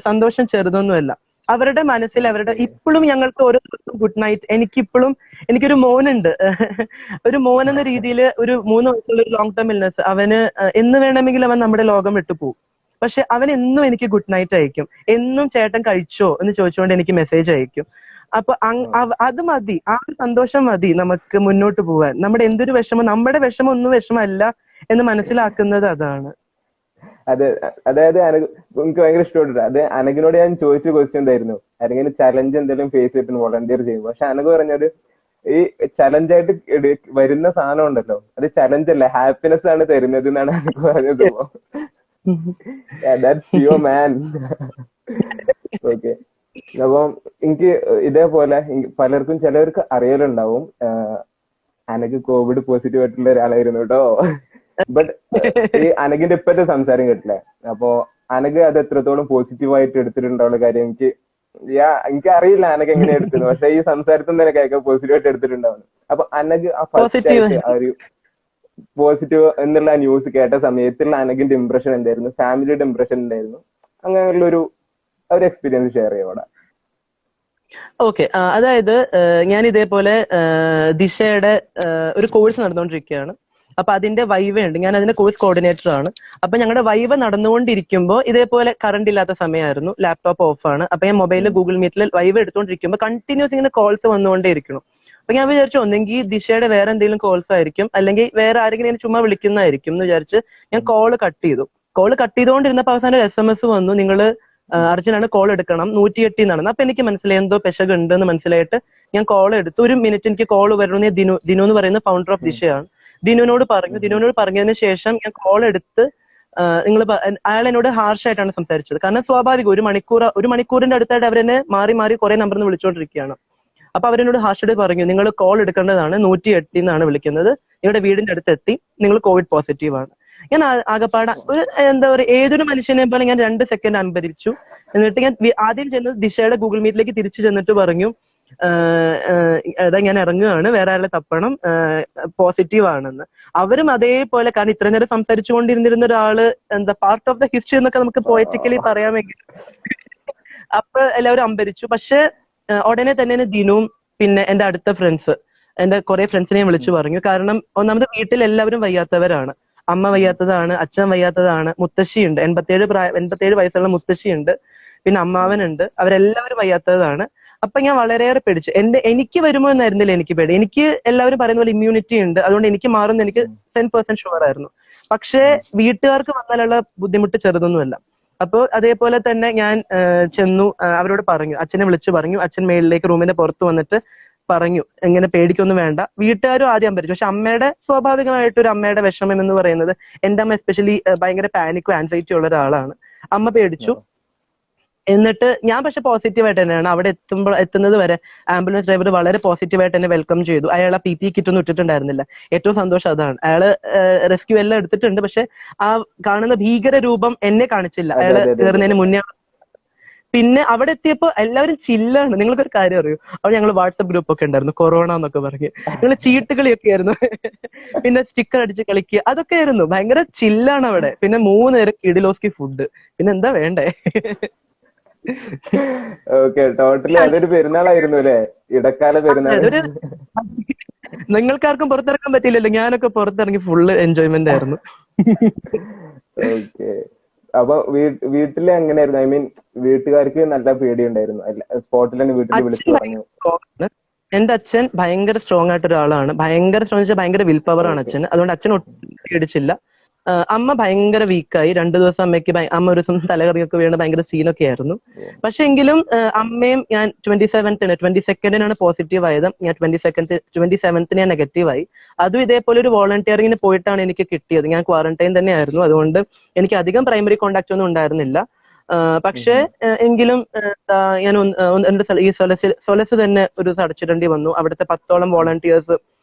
സന്തോഷം ചെറുതൊന്നുമല്ല. അവരുടെ മനസ്സിൽ ഇപ്പോഴും ഞങ്ങൾക്ക് ഓരോ ദിവസവും ഗുഡ് നൈറ്റ്. എനിക്കൊരു മോനുണ്ട്. ഒരു മോൻ എന്ന രീതിയിൽ ഒരു 3 വയസ്സുള്ള ഒരു ലോങ് ടേം ഇൽനെസ്. അവന് എന്ന് വേണമെങ്കിലും അവൻ നമ്മുടെ ലോകം വിട്ടുപോകും. പക്ഷെ അവൻ എന്നും എനിക്ക് ഗുഡ് നൈറ്റ് അയക്കും. എന്നും ചേട്ടൻ കഴിച്ചോ എന്ന് ചോദിച്ചുകൊണ്ട് എനിക്ക് മെസ്സേജ് അയക്കും. അപ്പൊ അത് മതി, ആ ഒരു സന്തോഷം മതി നമുക്ക് മുന്നോട്ട് പോവാൻ. നമ്മുടെ എന്തൊരു വിഷമം, നമ്മുടെ വിഷമം ഒന്നും വിഷമല്ല എന്ന് മനസ്സിലാക്കുന്നത് അതാണ്. അതായത് എനിക്ക് ഭയങ്കര ഇഷ്ടപ്പെട്ടു. അത് അനകിനോട് ഞാൻ ചോദിച്ച ക്വസ്റ്റ്യൻ എന്തായിരുന്നു, അനകിന് ചലഞ്ച് എന്തെങ്കിലും ഫേസ് ചെയ്തിട്ട് വോളണ്ടിയർ ചെയ്യും. പക്ഷെ അനക്ക് പറഞ്ഞത് ഈ ചലഞ്ചായിട്ട് വരുന്ന സാധനം ഉണ്ടല്ലോ, അത് ചലഞ്ച് അല്ല, ഹാപ്പിനെസ് ആണ് തരുന്നത് എന്നാണ് അനക്ക് പറഞ്ഞത്. That's your man. ഓക്കെ. അപ്പം എനിക്ക് ഇതേപോലെ പലർക്കും ചിലവർക്ക് അറിയലുണ്ടാവും അനക്ക് കോവിഡ് പോസിറ്റീവ് ആയിട്ടുള്ള ഒരാളായിരുന്നു കേട്ടോ. ബട്ട് ഈ അനകിന്റെ ഇപ്പത്തെ സംസാരം കേട്ടില്ലേ, അപ്പൊ അനക്ക് അത് എത്രത്തോളം പോസിറ്റീവായിട്ട് എടുത്തിട്ടുണ്ടാവുള്ള കാര്യം എനിക്ക് അറിയില്ല അനക്ക് എങ്ങനെ എടുത്തത്. പക്ഷെ ഈ സംസാരത്തിൽ തന്നെ കേൾക്കാൻ പോസിറ്റീവായിട്ട് എടുത്തിട്ടുണ്ടാവുന്നു. അപ്പൊ അനക്ക് ആ ഫസ്റ്റ് ആയിട്ട് ആ ഒരു പോസിറ്റീവ് എന്നുള്ള ന്യൂസ് കേട്ട സമയത്തുള്ള അനകിന്റെ ഇംപ്രഷൻ എന്തായിരുന്നു, ഫാമിലിയുടെ ഇംപ്രഷൻ എന്തായിരുന്നു, അങ്ങനെയുള്ള ഒരു എക്സ്പീരിയൻസ് ഷെയർ ചെയ്യാം അവിടെ. ഓക്കെ, അതായത് ഞാൻ ഇതേപോലെ ദിശയുടെ ഒരു കോഴ്സ് നടന്നുകൊണ്ടിരിക്കുകയാണ്. അപ്പൊ അതിന്റെ വൈവ ഉണ്ട്, ഞാൻ അതിന്റെ കോഴ്സ് കോർഡിനേറ്റർ ആണ്. അപ്പൊ ഞങ്ങളുടെ വൈവ നടന്നുകൊണ്ടിരിക്കുമ്പോൾ ഇതേപോലെ കറണ്ട് ഇല്ലാത്ത സമയമായിരുന്നു, ലാപ്ടോപ്പ് ഓഫ് ആണ്. അപ്പൊ ഞാൻ മൊബൈലിൽ ഗൂഗിൾ മീറ്റിൽ വൈവ എടുത്തുകൊണ്ടിരിക്കുമ്പോൾ കണ്ടിന്യൂസ് ഇങ്ങനെ കോൾസ് വന്നുകൊണ്ടേ ഇരിക്കണം. അപ്പൊ ഞാൻ വിചാരിച്ചു ഒന്നെങ്കിൽ ദിശയുടെ വേറെ എന്തെങ്കിലും കോൾസ് ആയിരിക്കും, അല്ലെങ്കിൽ വേറെ ആരെങ്കിലും ഇങ്ങനെ ചുമ്മാ വിളിക്കുന്നതായിരിക്കും എന്ന് വിചാരിച്ച് ഞാൻ കോള് കട്ട് ചെയ്തു. കോള് കട്ട് ചെയ്തുകൊണ്ടിരുന്നപ്പോൾ അവസാനം SMS വന്നു, നിങ്ങള് അർജുനാണ്, കോൾ എടുക്കണം, 108 എന്നാണ്. അപ്പൊ എനിക്ക് മനസ്സിലായി എന്തോ പെശക് ഉണ്ട് എന്ന് മനസ്സിലായിട്ട് ഞാൻ കോൾ എടുത്തു. ഒരു മിനിറ്റ് എനിക്ക് കോൾ വരണമെന്ന് ദിനു എന്ന് പറയുന്ന ഫൗണ്ടർ ഓഫ് ദിശയാണ്, ദിനുവിനോട് പറഞ്ഞു. ദിനുവിനോട് പറഞ്ഞതിന് ശേഷം ഞാൻ കോൾ എടുത്ത് അയാൾ എന്നോട് ഹാർഷ് ആയിട്ടാണ് സംസാരിച്ചത്. കാരണം സ്വാഭാവികം, ഒരു മണിക്കൂറിന്റെ അടുത്തായിട്ട് അവരെന്നെ മാറി മാറി കുറെ നമ്പറിൽ നിന്ന് വിളിച്ചുകൊണ്ടിരിക്കുകയാണ്. അപ്പൊ അവരെന്നോട് ഹാർഷായിട്ട് പറഞ്ഞു, നിങ്ങൾ കോൾ എടുക്കേണ്ടതാണ്, 108 എന്നാണ് വിളിക്കുന്നത്, നിങ്ങളുടെ വീടിന്റെ അടുത്ത് എത്തി, നിങ്ങൾ കോവിഡ് പോസിറ്റീവ് ആണ്. ഞാൻ ആകപ്പാട ഒരു എന്താ പറയുക, ഏതൊരു മനുഷ്യനെ പോലെ ഞാൻ 2 സെക്കൻഡ് അമ്പരിച്ചു. എന്നിട്ട് ഞാൻ ആദ്യം ചെന്നത് ദിശയുടെ ഗൂഗിൾ മീറ്റിലേക്ക് തിരിച്ചു ചെന്നിട്ട് പറഞ്ഞു, എടാ ഞാൻ ഇറങ്ങുകയാണ്, വേറെ ആളെ തപ്പണം, പോസിറ്റീവ് ആണെന്ന്. അവരും അതേപോലെ, കാരണം ഇത്ര നേരം സംസാരിച്ചുകൊണ്ടിരുന്നിരുന്ന ഒരാള് എന്താ പാർട്ട് ഓഫ് ദ ഹിസ്റ്ററി എന്നൊക്കെ നമുക്ക് പോയറ്റിക്കലി പറയാമെങ്കിൽ അപ്പൊ എല്ലാവരും അമ്പരിച്ചു. പക്ഷെ ഉടനെ തന്നെ ദിനുവും പിന്നെ എന്റെ അടുത്ത ഫ്രണ്ട്സ്, എന്റെ കുറെ ഫ്രണ്ട്സിനെയും വിളിച്ചു പറഞ്ഞു. കാരണം ഒന്നാമത് വീട്ടിൽ എല്ലാവരും വയ്യാത്തവരാണ്, അമ്മ വയ്യാത്തതാണ്, അച്ഛൻ വയ്യാത്തതാണ്, മുത്തശ്ശിയുണ്ട്, 87 വയസ്സുള്ള മുത്തശ്ശിയുണ്ട്, പിന്നെ അമ്മാവനുണ്ട്, അവരെല്ലാവരും വയ്യാത്തതാണ്. അപ്പൊ ഞാൻ വളരെയേറെ പേടിച്ചു. എനിക്ക് വരുമോ എന്നായിരുന്നില്ല എനിക്ക് പേടി. എനിക്ക് എല്ലാവരും പറയുന്ന പോലെ ഇമ്മ്യൂണിറ്റി ഉണ്ട്, അതുകൊണ്ട് എനിക്ക് മാറുന്ന എനിക്ക് 10% ഷുവർ ആയിരുന്നു. പക്ഷേ വീട്ടുകാർക്ക് വന്നാലുള്ള ബുദ്ധിമുട്ട് ചെറുതൊന്നുമല്ല. അപ്പൊ അതേപോലെ തന്നെ ഞാൻ ചെന്നു, അവരോട് പറഞ്ഞു, അച്ഛനെ വിളിച്ചു പറഞ്ഞു. അച്ഛൻ മേളിലേക്ക് റൂമിന്റെ പുറത്ത് വന്നിട്ട് പറഞ്ഞു, ഇങ്ങനെ പേടിക്കൊന്നും വേണ്ട. വീട്ടുകാരും ആദ്യം അമ്പരിച്ചു. പക്ഷെ അമ്മയുടെ സ്വാഭാവികമായിട്ടൊരു അമ്മയുടെ വിഷമം എന്ന് പറയുന്നത്, എന്റെ അമ്മ എസ്പെഷ്യലി ഭയങ്കര പാനിക്കും ആൻസൈറ്റി ഉള്ള ഒരാളാണ്. അമ്മ പേടിച്ചു. എന്നിട്ട് ഞാൻ പക്ഷെ പോസിറ്റീവായിട്ട് തന്നെയാണ് അവിടെ എത്തുന്നത് വരെ ആംബുലൻസ് ഡ്രൈവർ വളരെ പോസിറ്റീവായിട്ട് തന്നെ വെൽക്കം ചെയ്തു. അയാൾ ആ PPE കിറ്റൊന്നും ഇട്ടിട്ടുണ്ടായിരുന്നില്ല. ഏറ്റവും സന്തോഷം അതാണ്. അയാള് റെസ്ക്യൂ എല്ലാം എടുത്തിട്ടുണ്ട്, പക്ഷെ ആ കാണുന്ന ഭീകര രൂപം എന്നെ കാണിച്ചില്ല അയാള് കയറുന്നതിന് മുന്നേ. പിന്നെ അവിടെ എത്തിയപ്പോ എല്ലാവരും ചില്ലാണ്. നിങ്ങൾക്കൊരു കാര്യം അറിയൂ, അവിടെ ഞങ്ങൾ വാട്സപ്പ് ഗ്രൂപ്പ് ഒക്കെ ഉണ്ടായിരുന്നു, കൊറോണ എന്നൊക്കെ പറഞ്ഞ് ഞങ്ങൾ ചീട്ടുകളിയൊക്കെ ആയിരുന്നു, പിന്നെ സ്റ്റിക്കർ അടിച്ച് കളിക്കുക, അതൊക്കെ ആയിരുന്നു. ഭയങ്കര ചില്ലാണ് അവിടെ. പിന്നെ 3 നേരം കിഡിലോസ്കി ഫുഡ്, പിന്നെ എന്താ വേണ്ടേ. ഓക്കെ, ടോട്ടലി അതൊരു പെരുന്നാളായിരുന്നു അല്ലേ, ഇടക്കാല പെരുന്നാൾ. നിങ്ങൾക്കാർക്കും പുറത്തിറക്കാൻ പറ്റില്ലല്ലോ, ഞാനൊക്കെ പുറത്തിറങ്ങി ഫുള്ള് എൻജോയ്മെന്റ് ആയിരുന്നു. ഓക്കെ, അപ്പൊ വീട്ടില് എങ്ങനെയായിരുന്നു? ഐ മീൻ വീട്ടുകാർക്ക് നല്ല പേടിയുണ്ടായിരുന്നു? സ്പോട്ടിൽ തന്നെ വീട്ടിൽ വിളിച്ചു പറഞ്ഞു? എന്റെ അച്ഛൻ ഭയങ്കര സ്ട്രോങ് ആയിട്ട് ഒരാളാണ്. ഭയങ്കര സ്ട്രോങ് വെച്ചാൽ ഭയങ്കര വിൽ പവർ ആണ് അച്ഛൻ. അതുകൊണ്ട് അച്ഛൻ ഒട്ടും പേടിച്ചില്ല. അമ്മ ഭയങ്കര വീക്കായി. 2 ദിവസം അമ്മയ്ക്ക് അമ്മ ഒരു ദിവസം തലകറിയൊക്കെ വീണ് ഭയങ്കര സീനൊക്കെ ആയിരുന്നു. പക്ഷെ എങ്കിലും അമ്മയും ഞാൻ 22nd പോസിറ്റീവ് ആയത്. ഞാൻ 27th ഞാൻ നെഗറ്റീവ് ആയി. അതും ഇതേപോലെ ഒരു വോളണ്ടിയറിങ്ങിന് പോയിട്ടാണ് എനിക്ക് കിട്ടിയത്. ഞാൻ ക്വാറന്റൈൻ തന്നെ ആയിരുന്നു, അതുകൊണ്ട് എനിക്ക് അധികം പ്രൈമറി കോണ്ടാക്ട് ഒന്നും ഉണ്ടായിരുന്നില്ല. പക്ഷെ എങ്കിലും ഞാൻ ഈ സൊലസ് തന്നെ ഒരു അടച്ചിടേണ്ടി വന്നു. അവിടുത്തെ 10ഓളം വോളണ്ടിയേഴ്സ്,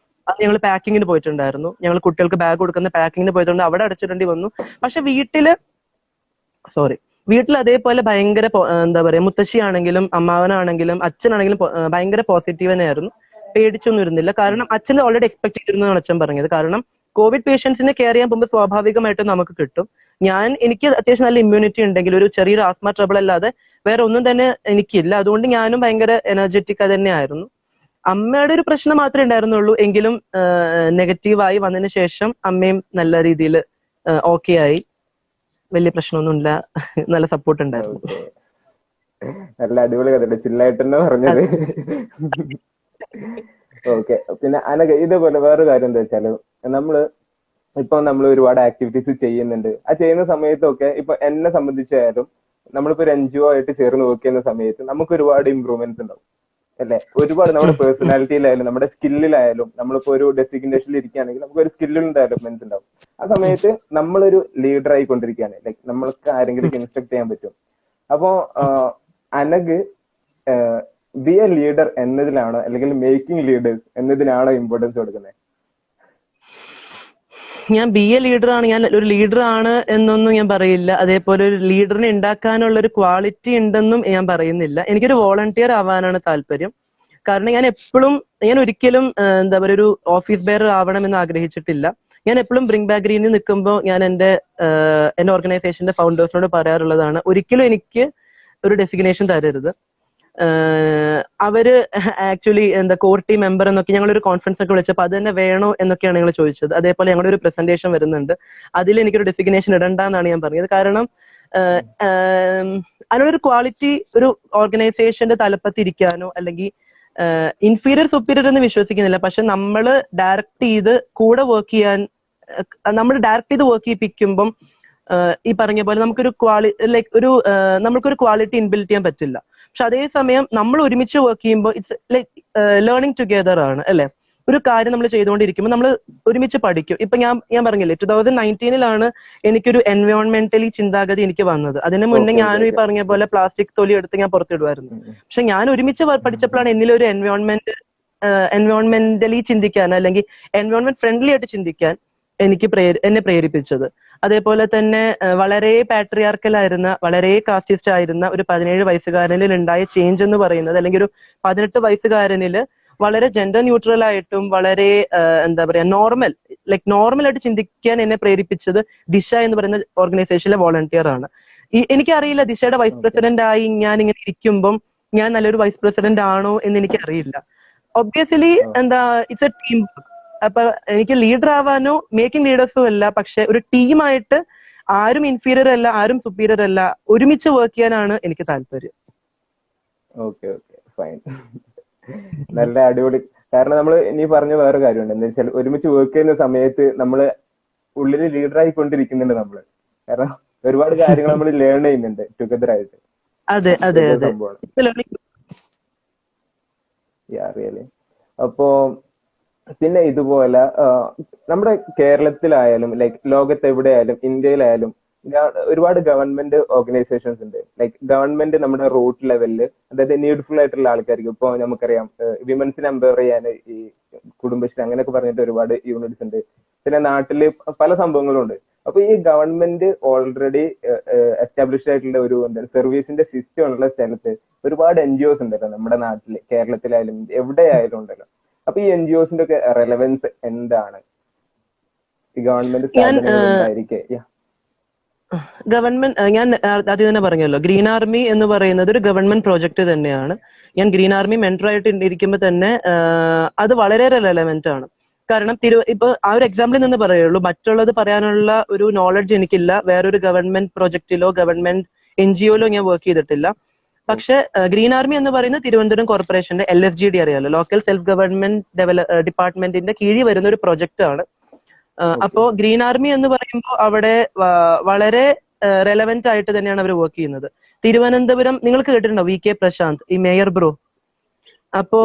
അത് ഞങ്ങൾ പാക്കിങ്ങിന് പോയിട്ടുണ്ടായിരുന്നു. ഞങ്ങൾ കുട്ടികൾക്ക് ബാഗ് കൊടുക്കുന്ന പാക്കിങ്ങിന് പോയതുകൊണ്ട് അവിടെ അടച്ചിടേണ്ടി വന്നു. പക്ഷെ വീട്ടിൽ അതേപോലെ ഭയങ്കര എന്താ പറയാ, മുത്തശ്ശിയാണെങ്കിലും അമ്മാവനാണെങ്കിലും അച്ഛനാണെങ്കിലും ഭയങ്കര പോസിറ്റീവ് തന്നെയായിരുന്നു. പേടിച്ചൊന്നും ഇരുന്നില്ല. കാരണം അച്ഛൻ ഓൾറെഡി എക്സ്പെക്ട് ചെയ്തിരുന്നതാണ് അച്ഛൻ പറഞ്ഞത്. കാരണം കോവിഡ് പേഷ്യൻസിനെ കെയർ ചെയ്യാൻ പോകുമ്പോൾ സ്വാഭാവികമായിട്ടും നമുക്ക് കിട്ടും. എനിക്ക് അത്യാവശ്യം നല്ല ഇമ്മ്യൂണിറ്റി ഉണ്ടെങ്കിൽ ഒരു ചെറിയൊരു ആസ്മ ട്രബിൾ അല്ലാതെ വേറെ ഒന്നും തന്നെ എനിക്കില്ല. അതുകൊണ്ട് ഞാനും ഭയങ്കര എനർജറ്റിക് തന്നെയായിരുന്നു. അമ്മയുടെ ഒരു പ്രശ്നം മാത്രമേ ഉണ്ടായിരുന്നുള്ളൂ. എങ്കിലും നെഗറ്റീവായി വന്നതിന് ശേഷം അമ്മയും നല്ല രീതിയിൽ ഓക്കെ ആയി. വലിയ പ്രശ്നമൊന്നുമില്ല, നല്ല സപ്പോർട്ട് ഉണ്ടായിരുന്നു. നല്ല അടിപൊളി കഥ, ചില്ലായിട്ട് തന്നെ പറഞ്ഞത്. ഓക്കെ, പിന്നെ അനഘ, ഇതേപോലെ വേറൊരു കാര്യം എന്താ വെച്ചാല്, നമ്മൾ ഒരുപാട് ആക്ടിവിറ്റീസ് ചെയ്യുന്നുണ്ട്. ആ ചെയ്യുന്ന സമയത്തൊക്കെ ഇപ്പൊ എന്നെ സംബന്ധിച്ചായാലും നമ്മളിപ്പോ ഒരു NGO ആയിട്ട് ചേർന്ന് വർക്ക് ചെയ്യുന്ന സമയത്ത് നമുക്ക് ഒരുപാട് ഇമ്പ്രൂവ്മെന്റ്സ് ഉണ്ടാവും അല്ലെ? ഒരുപാട് നമ്മുടെ പേഴ്സണാലിറ്റിയിലായാലും നമ്മുടെ സ്കില്ലിലായാലും, നമ്മളിപ്പോ ഒരു ഡെസിഗ്നേഷനിൽ ഇരിക്കുകയാണെങ്കിൽ നമുക്ക് ഒരു സ്കില്ലിൽ ഡെവലപ്മെന്റ്സ് ഉണ്ടാവും. ആ സമയത്ത് നമ്മളൊരു ലീഡർ ആയിക്കൊണ്ടിരിക്കുകയാണ്, ലൈക്ക് നമ്മൾക്ക് ആരെങ്കിലും ഇൻസ്ട്രക്ട് ചെയ്യാൻ പറ്റും. അപ്പോ അനഘ് ബി എ ലീഡർ എന്നതിലാണോ അല്ലെങ്കിൽ മേക്കിംഗ് ലീഡേഴ്സ് എന്നതിനാണോ ഇമ്പോർട്ടൻസ് കൊടുക്കുന്നത്? ഞാൻ BA ലീഡറാണ്, ഞാൻ ഒരു ലീഡർ ആണ് എന്നൊന്നും ഞാൻ പറയില്ല. അതേപോലെ ഒരു ലീഡറിനെ ഉണ്ടാക്കാനുള്ള ഒരു ക്വാളിറ്റി ഉണ്ടെന്നും ഞാൻ പറയുന്നില്ല. എനിക്കൊരു വോളണ്ടിയർ ആവാനാണ് താല്പര്യം. കാരണം ഞാൻ ഒരിക്കലും എന്താ പറയുക, ഒരു ഓഫീസ് ബെയർ ആവണം എന്ന് ആഗ്രഹിച്ചിട്ടില്ല. ഞാൻ എപ്പോഴും ബ്രിങ് ബാക്ക് ഗ്രീനിൽ നിൽക്കുമ്പോൾ ഞാൻ എന്റെ ഓർഗനൈസേഷന്റെ ഫൗണ്ടേഴ്സിനോട് പറയാറുള്ളതാണ്, ഒരിക്കലും എനിക്ക് ഒരു ഡെസിഗ്നേഷൻ തരരുത്. അവര് ആക്ച്വലി എന്താ കോർ ടീം മെമ്പർ എന്നൊക്കെ ഞങ്ങളൊരു കോൺഫറൻസ് ഒക്കെ വിളിച്ചപ്പോൾ അത് തന്നെ വേണോ എന്നൊക്കെയാണ് ഞങ്ങൾ ചോദിച്ചത്. അതേപോലെ ഞങ്ങളുടെ ഒരു പ്രസന്റേഷൻ വരുന്നുണ്ട്, അതിൽ എനിക്കൊരു ഡെസിഗ്നേഷൻ ഇടണ്ടെന്നാണ് ഞാൻ പറഞ്ഞത്. കാരണം അതിനൊരു ക്വാളിറ്റി ഒരു ഓർഗനൈസേഷന്റെ തലപ്പത്തിരിക്കാനോ അല്ലെങ്കിൽ ഇൻഫീരിയർ സുപ്പീരിയർ എന്ന് വിശ്വസിക്കുന്നില്ല, പക്ഷെ നമ്മൾ ഡയറക്റ്റ് ചെയ്ത് കൂടെ വർക്ക് ചെയ്യാൻ നമ്മൾ ഡയറക്റ്റ് ചെയ്ത് വർക്ക് ചെയ്യിപ്പിക്കുമ്പം ഈ പറഞ്ഞ പോലെ നമുക്കൊരു നമുക്കൊരു ക്വാളിറ്റി ഇൻബിൽഡ് ചെയ്യാൻ പറ്റില്ല. പക്ഷെ അതേസമയം നമ്മൾ ഒരുമിച്ച് വർക്ക് ചെയ്യുമ്പോൾ ഇറ്റ്സ് ലൈക്ക് ലേണിംഗ് ടുഗെദർ ആണ് അല്ലെ. ഒരു കാര്യം നമ്മൾ ചെയ്തുകൊണ്ടിരിക്കുമ്പോൾ നമ്മൾ ഒരുമിച്ച് പഠിക്കും. ഇപ്പൊ ഞാൻ പറഞ്ഞില്ലേ 2019 എനിക്കൊരു എൻവയോൺമെന്റലി ചിന്താഗതി എനിക്ക് വന്നത്. അതിന് മുന്നേ ഞാനും ഈ പറഞ്ഞ പോലെ പ്ലാസ്റ്റിക് തൊലി എടുത്ത് ഞാൻ പുറത്തിടുമായിരുന്നു. പക്ഷെ ഞാൻ ഒരുമിച്ച് പഠിച്ചപ്പോഴാണ് എന്നിലൊരു എൻവയോൺമെന്റലി ചിന്തിക്കാൻ അല്ലെങ്കിൽ എൻവയോൺമെന്റ് ഫ്രണ്ട്ലി ആയിട്ട് ചിന്തിക്കാൻ എന്നെ പ്രേരിപ്പിച്ചത്. അതേപോലെ തന്നെ വളരെ പാട്രിയാർക്കൽ ആയിരുന്ന, വളരെ കാസ്റ്റിസ്റ്റ് ആയിരുന്ന ഒരു 17 വയസ്സുകാരനിൽ ഉണ്ടായ ചേഞ്ച് എന്ന് പറയുന്നത്, അല്ലെങ്കിൽ ഒരു 18 വയസ്സുകാരനിൽ വളരെ ജെൻഡർ ന്യൂട്രൽ ആയിട്ടും വളരെ എന്താ പറയാ നോർമൽ ആയിട്ട് ചിന്തിക്കാൻ എന്നെ പ്രേരിപ്പിച്ചത് ദിശ എന്ന് പറയുന്ന ഓർഗനൈസേഷനിലെ വോളണ്ടിയർ ആണ്. എനിക്കറിയില്ല ദിശയുടെ വൈസ് പ്രസിഡന്റ് ആയി ഞാൻ ഇങ്ങനെ ഇരിക്കുമ്പം ഞാൻ നല്ലൊരു വൈസ് പ്രസിഡന്റ് ആണോ എന്ന് എനിക്കറിയില്ല. ഒബ്വിയസ്ലി എന്താ ഇറ്റ്സ് എ ടീം. അപ്പൊ എനിക്ക് ലീഡർ ആവാനോ മേക്കിംഗ് ലീഡേഴ്സും അല്ല, പക്ഷെ ഒരു ടീമായിട്ട് ആരും ഇൻഫീരിയർ അല്ല, ആരും സുപ്പീരിയർ അല്ല, ഒരുമിച്ച് വർക്ക് ചെയ്യാനാണ് എനിക്ക് താല്പര്യം. ഓക്കെ ഓക്കെ ഫൈൻ, നല്ല അടിപൊളി. കാരണം നമ്മൾ ഇനി പറഞ്ഞ വേറെ കാര്യമുണ്ട്, എന്താ വെച്ചാൽ ഒരുമിച്ച് വർക്ക് ചെയ്യുന്ന സമയത്ത് നമ്മള് ഉള്ളിൽ ലീഡറായി കൊണ്ടിരിക്കുന്നുണ്ട് നമ്മള്. കാരണം ഒരുപാട് കാര്യങ്ങൾ നമ്മൾ ലേൺ ചെയ്യുന്നുണ്ട് ടുഗദർ ആയിട്ട്. അതെ അതെ അതെ. റിയലി. അപ്പോ പിന്നെ ഇതുപോലെ നമ്മുടെ കേരളത്തിലായാലും ലൈക്ക് ലോകത്ത് എവിടെയായാലും ഇന്ത്യയിലായാലും ഒരുപാട് ഗവൺമെന്റ് ഓർഗനൈസേഷൻസ് ഉണ്ട്. ലൈക്ക് ഗവൺമെന്റ് നമ്മുടെ റൂട്ട് ലെവലില്, അതായത് നീഡ്ഫുൾ ആയിട്ടുള്ള ആൾക്കാർക്ക്, ഇപ്പൊ നമുക്കറിയാം വിമൻസിനെ എംപവർ ചെയ്യാൻ ഈ കുടുംബശ്രീ അങ്ങനെയൊക്കെ പറഞ്ഞിട്ട് ഒരുപാട് യൂണിറ്റ്സ് ഉണ്ട്. പിന്നെ നാട്ടില് പല സംഭവങ്ങളും ഉണ്ട്. അപ്പൊ ഈ ഗവൺമെന്റ് ഓൾറെഡി എസ്റ്റാബ്ലിഷ്ഡ് ആയിട്ടുള്ള ഒരു സർവീസിന്റെ സിസ്റ്റം ഉള്ള സ്ഥലത്ത് ഒരുപാട് NGOs ഉണ്ടല്ലോ നമ്മുടെ നാട്ടില്, കേരളത്തിലായാലും എവിടെയായാലും ഉണ്ടല്ലോ. അപ്പൊ ഈ NGOസിന്റെ ഒക്കെ റെലവൻസ് എന്താണ്? ഈ ഗവൺമെന്റ് ഗവൺമെന്റ് ഞാൻ ആദ്യം തന്നെ പറഞ്ഞല്ലോ, ഗ്രീൻ ആർമി എന്ന് പറയുന്നത് ഒരു ഗവൺമെന്റ് പ്രോജക്റ്റ് തന്നെയാണ്. ഞാൻ ഗ്രീൻ ആർമി മെന്റർ ആയിട്ട് ഇരിക്കുമ്പോൾ തന്നെ അത് വളരെ റെലവെന്റ് ആണ്. കാരണം ഇപ്പൊ ആ ഒരു എക്സാമ്പിളിൽ നിന്ന് പറയുള്ളൂ, മറ്റുള്ളത് പറയാനുള്ള ഒരു നോളജ് എനിക്കില്ല. വേറൊരു ഗവൺമെന്റ് പ്രോജക്റ്റിലോ ഗവൺമെന്റ് NGOയിലോ ഞാൻ വർക്ക് ചെയ്തിട്ടില്ല. പക്ഷെ ഗ്രീൻ ആർമി എന്ന് പറയുന്നത് തിരുവനന്തപുരം കോർപ്പറേഷന്റെ LSGD അറിയാലോ, ലോക്കൽ സെൽഫ് ഗവൺമെന്റ് ഡിപ്പാർട്ട്മെന്റിന്റെ കീഴിൽ വരുന്ന ഒരു പ്രൊജക്ട് ആണ്. അപ്പോ ഗ്രീൻ ആർമി എന്ന് പറയുമ്പോൾ അവിടെ വളരെ റെലവെന്റ് ആയിട്ട് തന്നെയാണ് അവർ വർക്ക് ചെയ്യുന്നത്. തിരുവനന്തപുരം നിങ്ങൾക്ക് കേട്ടിട്ടുണ്ടോ VK പ്രശാന്ത്, ഈ മേയർ ബ്രോ? അപ്പോ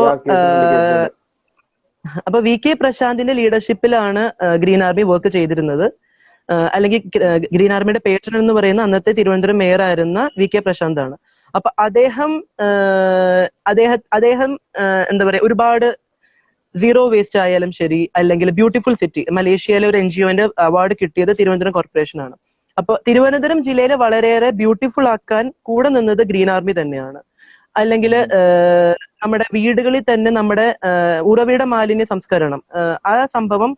VK പ്രശാന്തിന്റെ ലീഡർഷിപ്പിലാണ് ഗ്രീൻ ആർമി വർക്ക് ചെയ്തിരുന്നത്. അല്ലെങ്കിൽ ഗ്രീൻ ആർമിയുടെ പേട്രൺ എന്ന് പറയുന്ന അന്നത്തെ തിരുവനന്തപുരം മേയർ ആയിരുന്ന VK പ്രശാന്ത് ആണ്. അപ്പൊ അദ്ദേഹം എന്താ പറയാ, ഒരുപാട് സീറോ വേസ്റ്റ് ആയാലും ശരി, അല്ലെങ്കിൽ ബ്യൂട്ടിഫുൾ സിറ്റി മലേഷ്യയിലെ ഒരു NGOന്റെ അവാർഡ് കിട്ടിയത് തിരുവനന്തപുരം കോർപ്പറേഷൻ ആണ്. അപ്പൊ തിരുവനന്തപുരം ജില്ലയിലെ വളരെയേറെ ബ്യൂട്ടിഫുൾ ആക്കാൻ കൂടെ നിന്നത് ഗ്രീൻ ആർമി തന്നെയാണ്. അല്ലെങ്കിൽ നമ്മുടെ വീടുകളിൽ തന്നെ നമ്മുടെ ഉറവിട മാലിന്യ സംസ്കരണം, ആ സംഭവം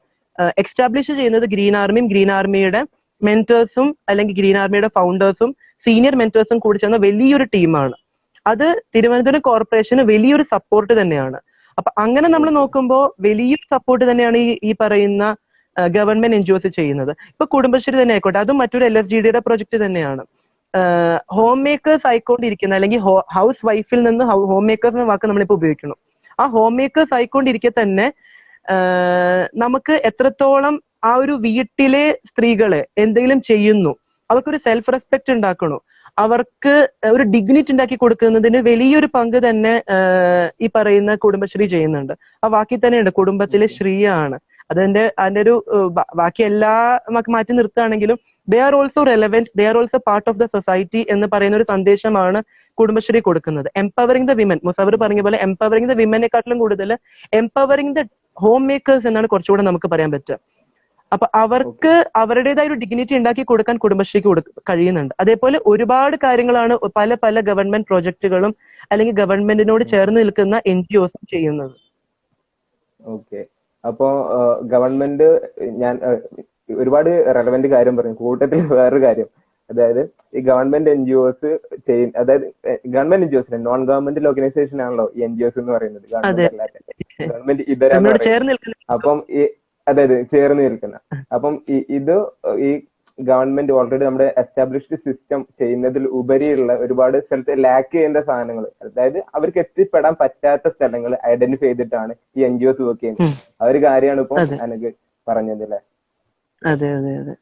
എക്സ്റ്റാബ്ലിഷ് ചെയ്യുന്നത് ഗ്രീൻ ആർമിയും ഗ്രീൻ ആർമിയുടെ മെന്റേഴ്സും അല്ലെങ്കിൽ ഗ്രീൻ ആർമിയുടെ ഫൗണ്ടേഴ്സും സീനിയർ മെന്റേഴ്സും കൂടി ചേർന്ന വലിയൊരു ടീമാണ്. അത് തിരുവനന്തപുരം കോർപ്പറേഷന് വലിയൊരു സപ്പോർട്ട് തന്നെയാണ്. അപ്പൊ അങ്ങനെ നമ്മൾ നോക്കുമ്പോൾ വലിയൊരു സപ്പോർട്ട് തന്നെയാണ് ഈ പറയുന്ന ഗവൺമെന്റ് NGOs ചെയ്യുന്നത്. ഇപ്പൊ കുടുംബശ്രീ തന്നെ ആയിക്കോട്ടെ, അതും മറ്റൊരു LSGDയുടെ പ്രൊജക്ട് തന്നെയാണ്. ഹോം മേക്കേഴ്സ് ആയിക്കൊണ്ടിരിക്കുന്ന, അല്ലെങ്കിൽ ഹൗസ് വൈഫിൽ നിന്ന് ഹോം മേക്കേഴ്സ് എന്ന വാക്ക് നമ്മളിപ്പോ ഉപയോഗിക്കണം. ആ ഹോം മേക്കേഴ്സ് ആയിക്കൊണ്ടിരിക്കെ തന്നെ നമുക്ക് എത്രത്തോളം ആ ഒരു വീട്ടിലെ സ്ത്രീകളെ എന്തെങ്കിലും ചെയ്യുന്നു, അവർക്കൊരു സെൽഫ് റെസ്പെക്ട് ഉണ്ടാക്കണോ, അവർക്ക് ഒരു ഡിഗ്നിറ്റി ഉണ്ടാക്കി കൊടുക്കുന്നതിന് വലിയൊരു പങ്ക് തന്നെ ഈ പറയുന്ന കുടുംബശ്രീ ചെയ്യുന്നുണ്ട്. ആ വാക്കിൽ തന്നെയുണ്ട് കുടുംബത്തിലെ ശ്രീയാണ്. അതിന്റെ ഒരു ബാക്കി എല്ലാ മാറ്റി നിർത്തുകയാണെങ്കിലും they are also relevant, they are also part of the society എന്ന് പറയുന്ന ഒരു സന്ദേശമാണ് കുടുംബശ്രീ കൊടുക്കുന്നത്. എംപവറിംഗ് ദ വിമൻ, മുസവർ പറഞ്ഞ പോലെ എംപവറിംഗ് ദ വിമനെക്കാട്ടിലും കൂടുതൽ എംപവറിംഗ് ദ ഹോം മേക്കേഴ്സ് എന്നാണ് കുറച്ചുകൂടെ നമുക്ക് പറയാൻ പറ്റുക. അപ്പൊ അവർക്ക് അവരുടേതായ ഒരു ഡിഗ്നിറ്റി ഉണ്ടാക്കി കൊടുക്കാൻ കുടുംബശ്രീക്ക് കഴിയുന്നുണ്ട്. അതേപോലെ ഒരുപാട് കാര്യങ്ങളാണ് പല പല ഗവൺമെന്റ് പ്രോജക്റ്റുകളും അല്ലെങ്കിൽ ഗവൺമെന്റിനോട് ചേർന്ന് നിൽക്കുന്ന NGOസും ചെയ്യുന്നത്. ഓക്കെ, അപ്പോ ഗവൺമെന്റ്, ഞാൻ ഒരുപാട് റെലവെന്റ് കാര്യം പറഞ്ഞു, കൂട്ടത്തിൽ വേറൊരു കാര്യം, അതായത് ഈ ഗവൺമെന്റ് NGOs ചെയ്യുന്ന, അതായത് government NGOs non governmental organisation ആണല്ലോ ഈ NGOs എന്ന് പറയുന്നത്, ഗവൺമെന്റ് അല്ലാത്ത, ഗവൺമെന്റ് ഇതരാന്ന് പറയുന്നത്. അപ്പം ഈ അതായത് ചേർന്ന് നിൽക്കുന്ന, അപ്പം ഇത് ഈ ഗവൺമെന്റ് ഓൾറെഡി നമ്മുടെ എസ്റ്റാബ്ലിഷ്ഡ് സിസ്റ്റം ചെയ്യുന്നതിൽ ഉപരിയുള്ള ഒരുപാട് സ്ഥലത്ത് ലാക്ക് ചെയ്യേണ്ട സാധനങ്ങൾ, അതായത് അവർക്ക് എത്തിപ്പെടാൻ പറ്റാത്ത സ്ഥലങ്ങൾ ഐഡന്റിഫൈ ചെയ്തിട്ടാണ് ഈ NGOs വർക്ക് ചെയ്യുന്നത്. ആ ഒരു കാര്യമാണ് ഇപ്പൊ എനിക്ക് പറഞ്ഞതല്ലേ. അതെ അതെ അതെ,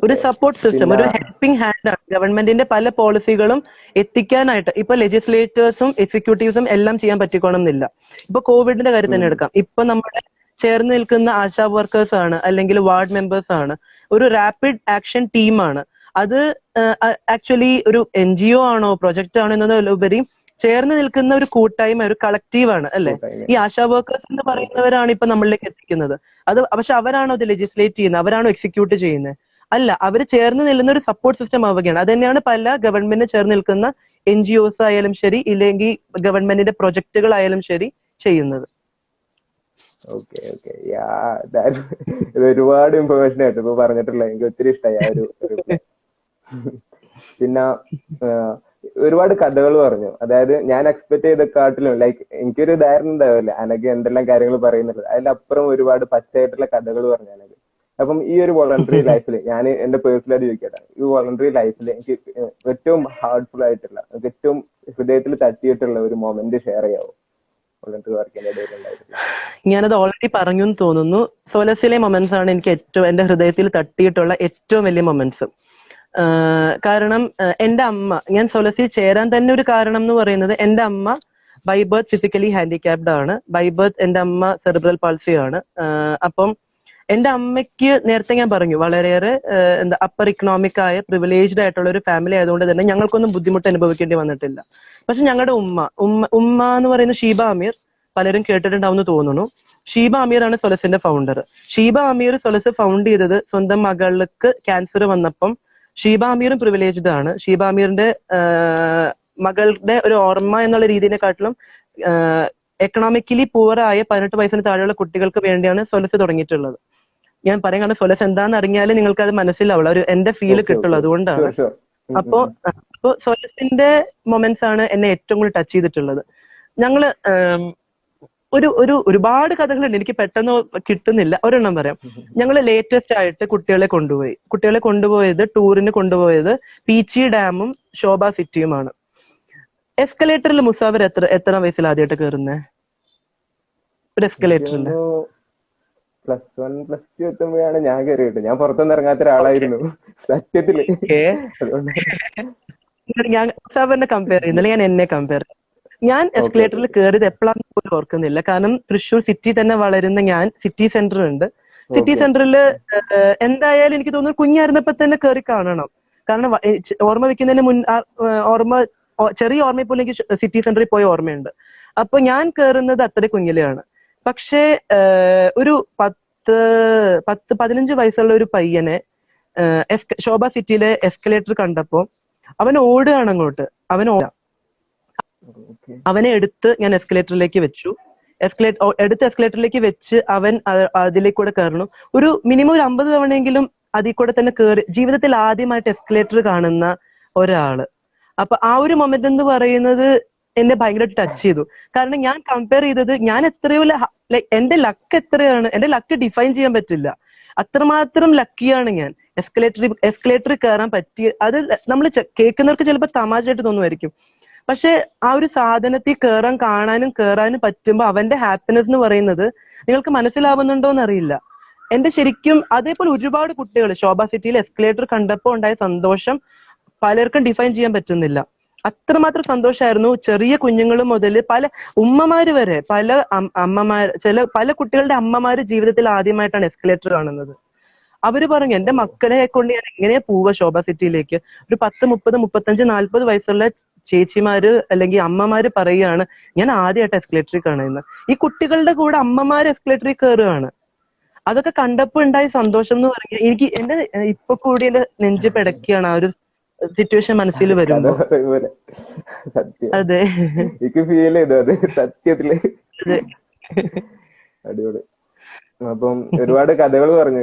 ഒരു സപ്പോർട്ട് സിസ്റ്റം, ഒരു ഹെൽപ്പിംഗ് ഹാൻഡ് ആണ് ഗവൺമെന്റിന്റെ പല പോളിസികളും എത്തിക്കാനായിട്ട്. ഇപ്പൊ ലെജിസ്ലേറ്റേഴ്സും എക്സിക്യൂട്ടീവ്സും എല്ലാം ചെയ്യാൻ പറ്റിക്കോണം എന്നില്ല. ഇപ്പൊ കോവിഡിന്റെ കാര്യം തന്നെ എടുക്കാം. ഇപ്പൊ നമ്മുടെ ചേർന്ന് നിൽക്കുന്ന ആശാ വർക്കേഴ്സ് ആണ്, അല്ലെങ്കിൽ വാർഡ് മെമ്പേഴ്സ് ആണ്, ഒരു റാപ്പിഡ് ആക്ഷൻ ടീമാണ്. അത് ആക്ച്വലി ഒരു NGO ആണോ പ്രൊജക്ട് ആണോ എന്നതിലുപരി ചേർന്ന് നിൽക്കുന്ന ഒരു കൂട്ടായ്മ, ഒരു കളക്റ്റീവ് ആണ് അല്ലെ. ഈ ആശാ വർക്കേഴ്സ് എന്ന് പറയുന്നവരാണ് ഇപ്പൊ നമ്മളിലേക്ക് എത്തിക്കുന്നത്. അത് പക്ഷെ അവരാണോ ഇത് ലെജിസ്ലേറ്റ് ചെയ്യുന്നത്, അവരാണോ എക്സിക്യൂട്ട് ചെയ്യുന്നത്? അല്ല, അവർ ചേർന്ന് നിൽക്കുന്ന ഒരു സപ്പോർട്ട് സിസ്റ്റം ആവുകയാണ്. അത് തന്നെയാണ് പല ഗവൺമെന്റിന് ചേർന്ന് നിൽക്കുന്ന NGOs ആയാലും ശരി, ഇല്ലെങ്കിൽ ഗവൺമെന്റിന്റെ പ്രൊജക്ടുകളായാലും ശരി ചെയ്യുന്നത്. ഓക്കെ ഓക്കെ, ഇത് ഒരുപാട് ഇൻഫർമേഷൻ ആയിട്ട് ഇപ്പൊ പറഞ്ഞിട്ടുള്ള എനിക്ക് ഒത്തിരി ഇഷ്ടമായി ആ ഒരു. പിന്നെ ഒരുപാട് കഥകൾ പറഞ്ഞു. അതായത് ഞാൻ എക്സ്പെക്ട് ചെയ്തക്കാട്ടിലും ലൈക്ക് എനിക്കൊരു ധാരണ ഉണ്ടാവില്ല അനക്ക് എന്തെല്ലാം കാര്യങ്ങൾ പറയുന്നുള്ളത്, അതിലപ്പുറം ഒരുപാട് പച്ചയായിട്ടുള്ള കഥകൾ പറഞ്ഞു അനക്ക്. അപ്പം ഈ ഒരു വോളണ്ടറി ലൈഫിൽ ഞാൻ എന്റെ പേഴ്സണലായിട്ട് ചോദിക്കട്ടെ, ഈ വോളണ്ടറി ലൈഫിൽ എനിക്ക് ഏറ്റവും ഹാർട്ട്ഫുൾ ആയിട്ടുള്ള, ഏറ്റവും ഹൃദയത്തിൽ തട്ടിയിട്ടുള്ള ഒരു മൊമെന്റ് ഷെയർ ചെയ്യാവോ? ഞാനത് ഓൾറെഡി പറഞ്ഞു എന്ന് തോന്നുന്നു. സോലസിലെ മൊമെന്റ്സ് ആണ് എനിക്ക് ഏറ്റവും എന്റെ ഹൃദയത്തിൽ തട്ടിയിട്ടുള്ള ഏറ്റവും വലിയ മൊമെന്റ്സ്. കാരണം എന്റെ അമ്മ, ഞാൻ സോലസിൽ ചേരാൻ തന്നെ ഒരു കാരണം എന്ന് പറയുന്നത്, എന്റെ അമ്മ ബൈ ബർത്ത് ഫിസിക്കലി ഹാൻഡിക്യാപ്ഡ് ആണ്. ബൈ ബർത്ത് എന്റെ അമ്മ സെറിബ്രൽ പാൾസി ആണ്. അപ്പം എന്റെ അമ്മയ്ക്ക് നേരത്തെ ഞാൻ പറഞ്ഞു വളരെയേറെ അപ്പർ ഇക്കണോമിക് ആയ പ്രിവിലേജ്ഡ് ആയിട്ടുള്ള ഒരു ഫാമിലി ആയതുകൊണ്ട് തന്നെ ഞങ്ങൾക്കൊന്നും ബുദ്ധിമുട്ട് അനുഭവിക്കേണ്ടി വന്നിട്ടില്ല. പക്ഷെ ഞങ്ങളുടെ ഉമ്മ എന്ന് പറയുന്ന ഷീബ അമീർ, പലരും കേട്ടിട്ടുണ്ടാവുമെന്ന് തോന്നുന്നു. ഷീബ അമീർ ആണ് സൊലസിന്റെ ഫൗണ്ടർ. ഷീബ അമീർ സൊലസ് ഫൗണ്ട് ചെയ്തത് സ്വന്തം മകൾക്ക് ക്യാൻസർ വന്നപ്പം. ഷീബ അമീറും പ്രിവിലേജ്ഡ് ആണ്. ഷീബ അമീറിന്റെ മകളുടെ ഒരു ഓർമ്മ എന്നുള്ള രീതിയെക്കാട്ടിലും എക്കണോമിക്കലി പൂവറായ 18 വയസ്സിന് താഴെയുള്ള കുട്ടികൾക്ക് വേണ്ടിയാണ് സൊലസ് തുടങ്ങിയിട്ടുള്ളത്. ഞാൻ പറയാൻ കാരണം സൊലസ് എന്താന്ന് അറിഞ്ഞാൽ നിങ്ങൾക്ക് അത് മനസ്സിലാവുള്ള ഒരു എന്റെ ഫീല് കിട്ടുള്ളൂ, അതുകൊണ്ടാണ്. അപ്പോ സൊലസിന്റെ മൊമെന്റ്സ് ആണ് എന്നെ ഏറ്റവും കൂടുതൽ ടച്ച് ചെയ്തിട്ടുള്ളത്. ഞങ്ങള് ഒരുപാട് കഥകളുണ്ട്, എനിക്ക് പെട്ടെന്ന് കിട്ടുന്നില്ല, ഒരെണ്ണം പറയാം. ഞങ്ങള് ലേറ്റസ്റ്റ് ആയിട്ട് കുട്ടികളെ കൊണ്ടുപോയത് ടൂറിന് കൊണ്ടുപോയത് പീച്ചി ഡാമും ശോഭ സിറ്റിയുമാണ്. എസ്കലേറ്ററിൽ മുസാഫർ എത്ര വയസ്സിൽ ആദ്യമായിട്ട് കയറുന്നേ? ഒരു എസ്കലേറ്ററിൽ +1 +2 എത്തുമ്പോഴാണ് ഞാൻ കയറിയിട്ട്. ഞാൻ പുറത്തൊന്നും ഇറങ്ങാത്ത ഒരാളായിരുന്നു സത്യത്തില്. ഞാൻ മുസാഫറിനെ കമ്പയർ ചെയ്യുന്നില്ല, ഞാൻ എന്നെ കമ്പയർ ചെയ്യും. ഞാൻ എസ്കലേറ്ററിൽ കയറിയത് എപ്പോഴാണെന്ന് പോലും ഓർക്കുന്നില്ല. കാരണം തൃശ്ശൂർ സിറ്റി തന്നെ വളരുന്ന ഞാൻ, സിറ്റി സെന്റർ ഉണ്ട്. സിറ്റി സെന്ററിൽ എന്തായാലും എനിക്ക് തോന്നുന്നു കുഞ്ഞായിരുന്നപ്പോ തന്നെ കയറി കാണണം. കാരണം ഓർമ്മ വെക്കുന്നതിന് ചെറിയ ഓർമ്മയിൽ പോലും എനിക്ക് സിറ്റി സെന്ററിൽ പോയ ഓർമ്മയുണ്ട്. അപ്പൊ ഞാൻ കയറുന്നത് അത്ര കുഞ്ഞിലെയാണ്. പക്ഷേ ഒരു 10-15 വയസ്സുള്ള ഒരു പയ്യനെ ശോഭ സിറ്റിയിലെ എസ്കലേറ്റർ കണ്ടപ്പോ അവൻ ഓടുകയാണ് അങ്ങോട്ട്. അവനെ എടുത്ത് ഞാൻ എസ്കലേറ്ററിലേക്ക് വെച്ചു. എസ്കലേറ്ററിലേക്ക് വെച്ച് അവൻ അതിലേക്കൂടെ കയറണം. ഒരു മിനിമം ഒരു 50 തവണയെങ്കിലും അതിൽ കൂടെ തന്നെ കയറി. ജീവിതത്തിൽ ആദ്യമായിട്ട് എസ്കലേറ്റർ കാണുന്ന ഒരാള്. അപ്പൊ ആ ഒരു മൊമെന്റ് എന്ന് പറയുന്നത് എന്നെ ഭയങ്കരമായിട്ട് ടച്ച് ചെയ്തു. കാരണം ഞാൻ കമ്പയർ ചെയ്തത് ഞാൻ എത്രയോ എന്റെ ലക്ക് എത്രയാണ്, എന്റെ ലക്ക് ഡിഫൈൻ ചെയ്യാൻ പറ്റില്ല, അത്രമാത്രം ലക്കിയാണ് ഞാൻ. എസ്കലേറ്ററിൽ കയറാൻ പറ്റിയ, അത് നമ്മൾ കേൾക്കുന്നവർക്ക് ചിലപ്പോൾ തമാശയായിട്ട് തോന്നുമായിരിക്കും. പക്ഷെ ആ ഒരു സാധനത്തിൽ കയറാനും പറ്റുമ്പോ അവന്റെ ഹാപ്പിനെസ് എന്ന് പറയുന്നത് നിങ്ങൾക്ക് മനസ്സിലാവുന്നുണ്ടോ എന്നറിയില്ല. എന്റെ ശരിക്കും അതേപോലെ ഒരുപാട് കുട്ടികൾ ശോഭ സിറ്റിയിൽ എസ്കലേറ്റർ കണ്ടപ്പോ ഉണ്ടായ സന്തോഷം പലർക്കും ഡിഫൈൻ ചെയ്യാൻ പറ്റുന്നില്ല. അത്രമാത്രം സന്തോഷമായിരുന്നു. ചെറിയ കുഞ്ഞുങ്ങൾ മുതൽ പല ഉമ്മമാര് വരെ, പല കുട്ടികളുടെ അമ്മമാര് ജീവിതത്തിൽ ആദ്യമായിട്ടാണ് എസ്കലേറ്റർ കാണുന്നത്. അവര് പറഞ്ഞു എന്റെ മക്കളെ കൊണ്ട് ഞാൻ എങ്ങനെയാ പോവുക ശോഭ സിറ്റിയിലേക്ക്. ഒരു 10, 30, 35, 40 വയസ്സുള്ള ചേച്ചിമാര് അല്ലെങ്കിൽ അമ്മമാര് പറയുകയാണ് ഞാൻ ആദ്യമായിട്ട് എസ്കലേറ്ററിൽ കാണുന്നത്. ഈ കുട്ടികളുടെ കൂടെ അമ്മമാര് എസ്കലേറ്ററിൽ കയറുകയാണ്. അതൊക്കെ കണ്ടപ്പോ ഉണ്ടായ സന്തോഷം എന്ന് പറഞ്ഞാൽ എനിക്ക് എന്റെ ഇപ്പൊ കൂടി എന്റെ നെഞ്ച് പിടയ്ക്കുകയാണ് ആ ഒരു സിറ്റുവേഷൻ മനസ്സിൽ വരുമ്പോ. അതെ, എനിക്ക് ഫീൽ ചെയ്തു അത് സത്യത്തില്. അടിപൊളി. അപ്പം ഒരുപാട് കഥകൾ പറഞ്ഞു.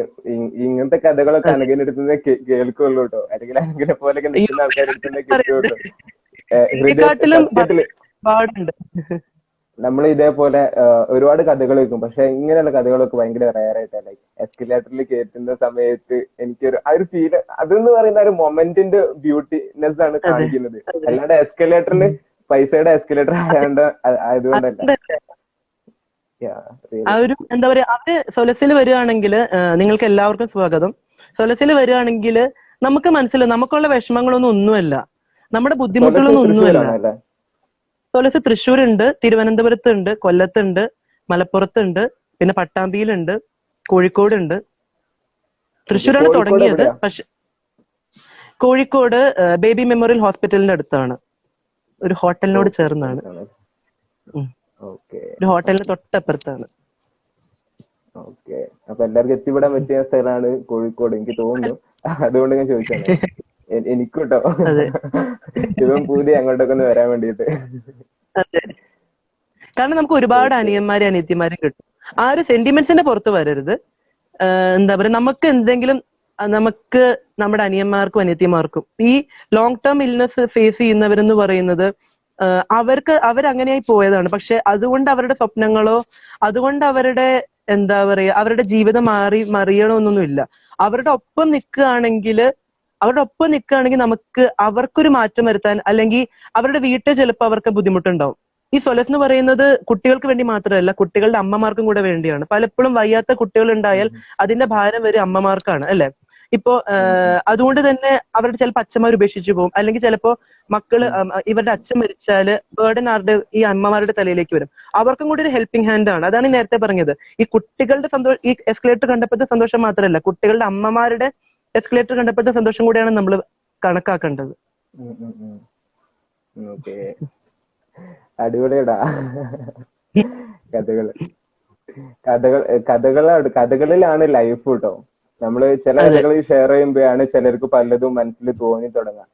ഇങ്ങനത്തെ കഥകളൊക്കെ അനഘിന്റെ അടുത്ത് കേൾക്കുള്ളൂ കേട്ടോ, അല്ലെങ്കിൽ അനഘിനെ പോലെയൊക്കെ നിൽക്കുന്ന ആൾക്കാരുടെ അടുത്ത് കിട്ടുള്ളൂ. സത്യത്തില് നമ്മൾ ഇതേപോലെ ഒരുപാട് കഥകൾ വെക്കും, പക്ഷെ ഇങ്ങനെയുള്ള കഥകളൊക്കെ ഭയങ്കര റയർ ആയിട്ടാണ്. ലൈക്ക് എസ്കലേറ്ററിൽ കയറ്റുന്ന സമയത്ത് എനിക്കൊരു ആ ഒരു ഫീൽ, അതെന്ന് പറയുന്ന ഒരു മൊമെന്റിന്റെ ബ്യൂട്ടിനെസ് ആണ് കാണിക്കുന്നത്, അല്ലാണ്ട് എസ്കലേറ്ററിൽ പൈസയുടെ എസ്കലേറ്റർ ആയതുകൊണ്ടല്ല. ആ ഒരു എന്താ പറയാ, അവര് സൊലസിൽ വരികയാണെങ്കിൽ നിങ്ങൾക്ക് എല്ലാവർക്കും സ്വാഗതം. സൊലസിൽ വരികയാണെങ്കിൽ നമുക്ക് മനസ്സിലാവും നമുക്കുള്ള വിഷമങ്ങളൊന്നും ഒന്നുമല്ല, നമ്മുടെ ബുദ്ധിമുട്ടുകളൊന്നും ഒന്നുമല്ല. സൊലസ് തൃശ്ശൂരുണ്ട്, തിരുവനന്തപുരത്തുണ്ട്, കൊല്ലത്തുണ്ട്, മലപ്പുറത്തുണ്ട്, പിന്നെ പട്ടാമ്പിയിലുണ്ട്, കോഴിക്കോടുണ്ട്. തൃശ്ശൂരാണ് തുടങ്ങിയത്, പക്ഷെ കോഴിക്കോട് ബേബി മെമ്മോറിയൽ ഹോസ്പിറ്റലിന്റെ അടുത്താണ്, ഒരു ഹോട്ടലിനോട് ചേർന്നാണ്, ഒരു ഹോട്ടലിന് തൊട്ടപ്പുറത്താണ്. ഓക്കെ, അപ്പൊ എല്ലാവർക്കും എത്തിപ്പെടാൻ പറ്റിയ സ്ഥലമാണ് കോഴിക്കോട് എനിക്ക് തോന്നുന്നു, അതുകൊണ്ട് ഞാൻ ചോദിച്ചാണ്. എനിക്കും കേട്ടോ ഇവൻ പൂതി അങ്ങോട്ടൊക്കെ ഒന്ന് വരാൻ വേണ്ടിട്ട്. അതെ, കാരണം നമുക്ക് ഒരുപാട് അനിയന്മാരെ അനിയത്തിമാരെ കിട്ടും. ആ ഒരു സെന്റിമെന്റ്സിന്റെ പുറത്ത് വരരുത്. എന്താ പറയാ, നമുക്ക് എന്തെങ്കിലും നമുക്ക് നമ്മുടെ അനിയന്മാർക്കും അനിയത്തിമാർക്കും ഈ ലോങ് ടേം ഇൽനെസ് ഫേസ് ചെയ്യുന്നവരെന്ന് പറയുന്നത് അവരങ്ങനെയായി പോയതാണ്. പക്ഷെ അതുകൊണ്ട് അവരുടെ സ്വപ്നങ്ങളോ അതുകൊണ്ട് അവരുടെ എന്താ പറയാ അവരുടെ ജീവിതം മറിയണമെന്നൊന്നുമില്ല. അവരുടെ ഒപ്പം നിൽക്കുകയാണെങ്കിൽ നമുക്ക് അവർക്കൊരു മാറ്റം വരുത്താൻ, അല്ലെങ്കിൽ അവരുടെ വീട്ടിൽ ചിലപ്പോൾ അവർക്ക് ബുദ്ധിമുട്ടുണ്ടാവും. ഈ സൊലസ് എന്ന് പറയുന്നത് കുട്ടികൾക്ക് വേണ്ടി മാത്രമല്ല, കുട്ടികളുടെ അമ്മമാർക്കും കൂടെ വേണ്ടിയാണ്. പലപ്പോഴും വയ്യാത്ത കുട്ടികൾ ഉണ്ടായാൽ അതിന്റെ ഭാരം വരെ അമ്മമാർക്കാണ്, അല്ലെ? ഇപ്പോ അതുകൊണ്ട് തന്നെ അവരുടെ ചിലപ്പോൾ അച്ഛന്മാർ ഉപേക്ഷിച്ചു പോകും, അല്ലെങ്കിൽ ചിലപ്പോ മക്കള് ഇവരുടെ അച്ഛൻ മരിച്ചാല് ബേർഡൻ ഈ അമ്മമാരുടെ തലയിലേക്ക് വരും. അവർക്കും കൂടി ഒരു ഹെൽപ്പിംഗ് ഹാൻഡ് ആണ്. അതാണ് ഈ നേരത്തെ പറഞ്ഞത്, ഈ കുട്ടികളുടെ ഈ എസ്കലേറ്റർ കണ്ടപ്പോഴത്തെ സന്തോഷം മാത്രമല്ല, കുട്ടികളുടെ അമ്മമാരുടെ എസ്കലേറ്റർ കണ്ടപ്പോഴത്തെ സന്തോഷം കൂടിയാണ് നമ്മൾ കണക്കാക്കേണ്ടത്. അടിപൊളിയടാ കഥകളിലാണ് ലൈഫ് കേട്ടോ. നമ്മള് ചില കഥകൾ ഷെയർ ചെയ്യുമ്പോഴാണ് ചിലർക്ക് പലതും മനസ്സിൽ തോന്നി തുടങ്ങാം.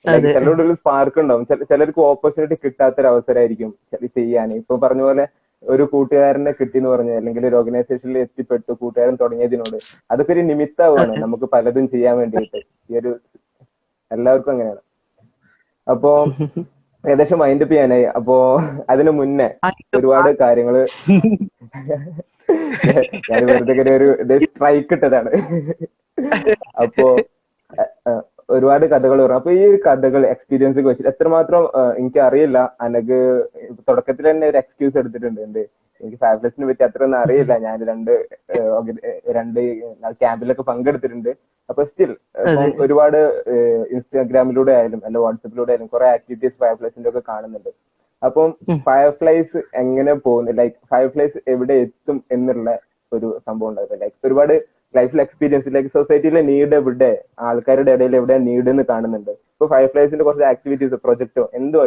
ചിലരുടെ ഒരു സ്പാർക്ക് ഉണ്ടാവും, ചിലർക്ക് ഓപ്പർച്യൂണിറ്റി കിട്ടാത്തൊരു അവസരമായിരിക്കും ചെയ്യാൻ. ഇപ്പൊ പറഞ്ഞ പോലെ ഒരു കൂട്ടുകാരനെ കിട്ടിയെന്ന് പറഞ്ഞു, അല്ലെങ്കിൽ ഒരു ഓർഗനൈസേഷനിൽ എത്തിപ്പെട്ടു, കൂട്ടുകാരൻ തുടങ്ങിയതിനോട് അതൊക്കെ ഒരു നിമിത്തമാണ് നമുക്ക് പലതും ചെയ്യാൻ വേണ്ടിയിട്ട്. ഈ ഒരു എല്ലാവർക്കും അങ്ങനെയാണ്. അപ്പോ ഏകദേശം മൈൻഡ് അപ്പ് ചെയ്യാനായി. അപ്പോ അതിനു മുന്നേ ഒരുപാട് കാര്യങ്ങള് ഞാൻ വെറുതെ ഒരു സ്ട്രൈക്ക് ഇട്ടതാണ്. അപ്പോ ഒരുപാട് കഥകൾ പറഞ്ഞു. അപ്പൊ ഈ ഒരു കഥകൾ എക്സ്പീരിയൻസ് വെച്ചിട്ട് എത്രമാത്രം എനിക്ക് അറിയില്ല. അനക്ക് തുടക്കത്തിൽ തന്നെ ഒരു എക്സ്ക്യൂസ് എടുത്തിട്ടുണ്ട്, എനിക്ക് ഫാബ്ലസിനെ പറ്റി അത്രയൊന്നും അറിയില്ല. ഞാൻ രണ്ട് ക്യാമ്പിലൊക്കെ പങ്കെടുത്തിട്ടുണ്ട്. അപ്പൊ സ്റ്റിൽ ഒരുപാട് ഇൻസ്റ്റാഗ്രാമിലൂടെ ആയാലും അല്ല വാട്സപ്പിലൂടെ ആയാലും കുറെ ആക്ടിവിറ്റീസ് ഫയർഫ്ലൈസിന്റെ ഒക്കെ കാണുന്നുണ്ട്. അപ്പം ഫയർഫ്ലൈസ് എങ്ങനെ പോകുന്നു, ലൈക്ക് ഫയർഫ്ലൈസ് എവിടെ എത്തും എന്നുള്ള ഒരു സംഭവം ഉണ്ടായിരുന്നു. ലൈക്ക് ഒരുപാട് ലൈഫിൽ എക്സ്പീരിയൻസ്, ലൈക്ക് സൊസൈറ്റിയിലെ നീഡ് എവിടെ, ആൾക്കാരുടെ ഇടയിൽ എവിടെ നീഡ് എന്ന് കാണുന്നുണ്ട്. ഇപ്പൊ ഫയർഫ്ലൈസിന്റെ കുറച്ച് ആക്ടിവിറ്റീസ്, പ്രൊജക്റ്റോ എന്തോ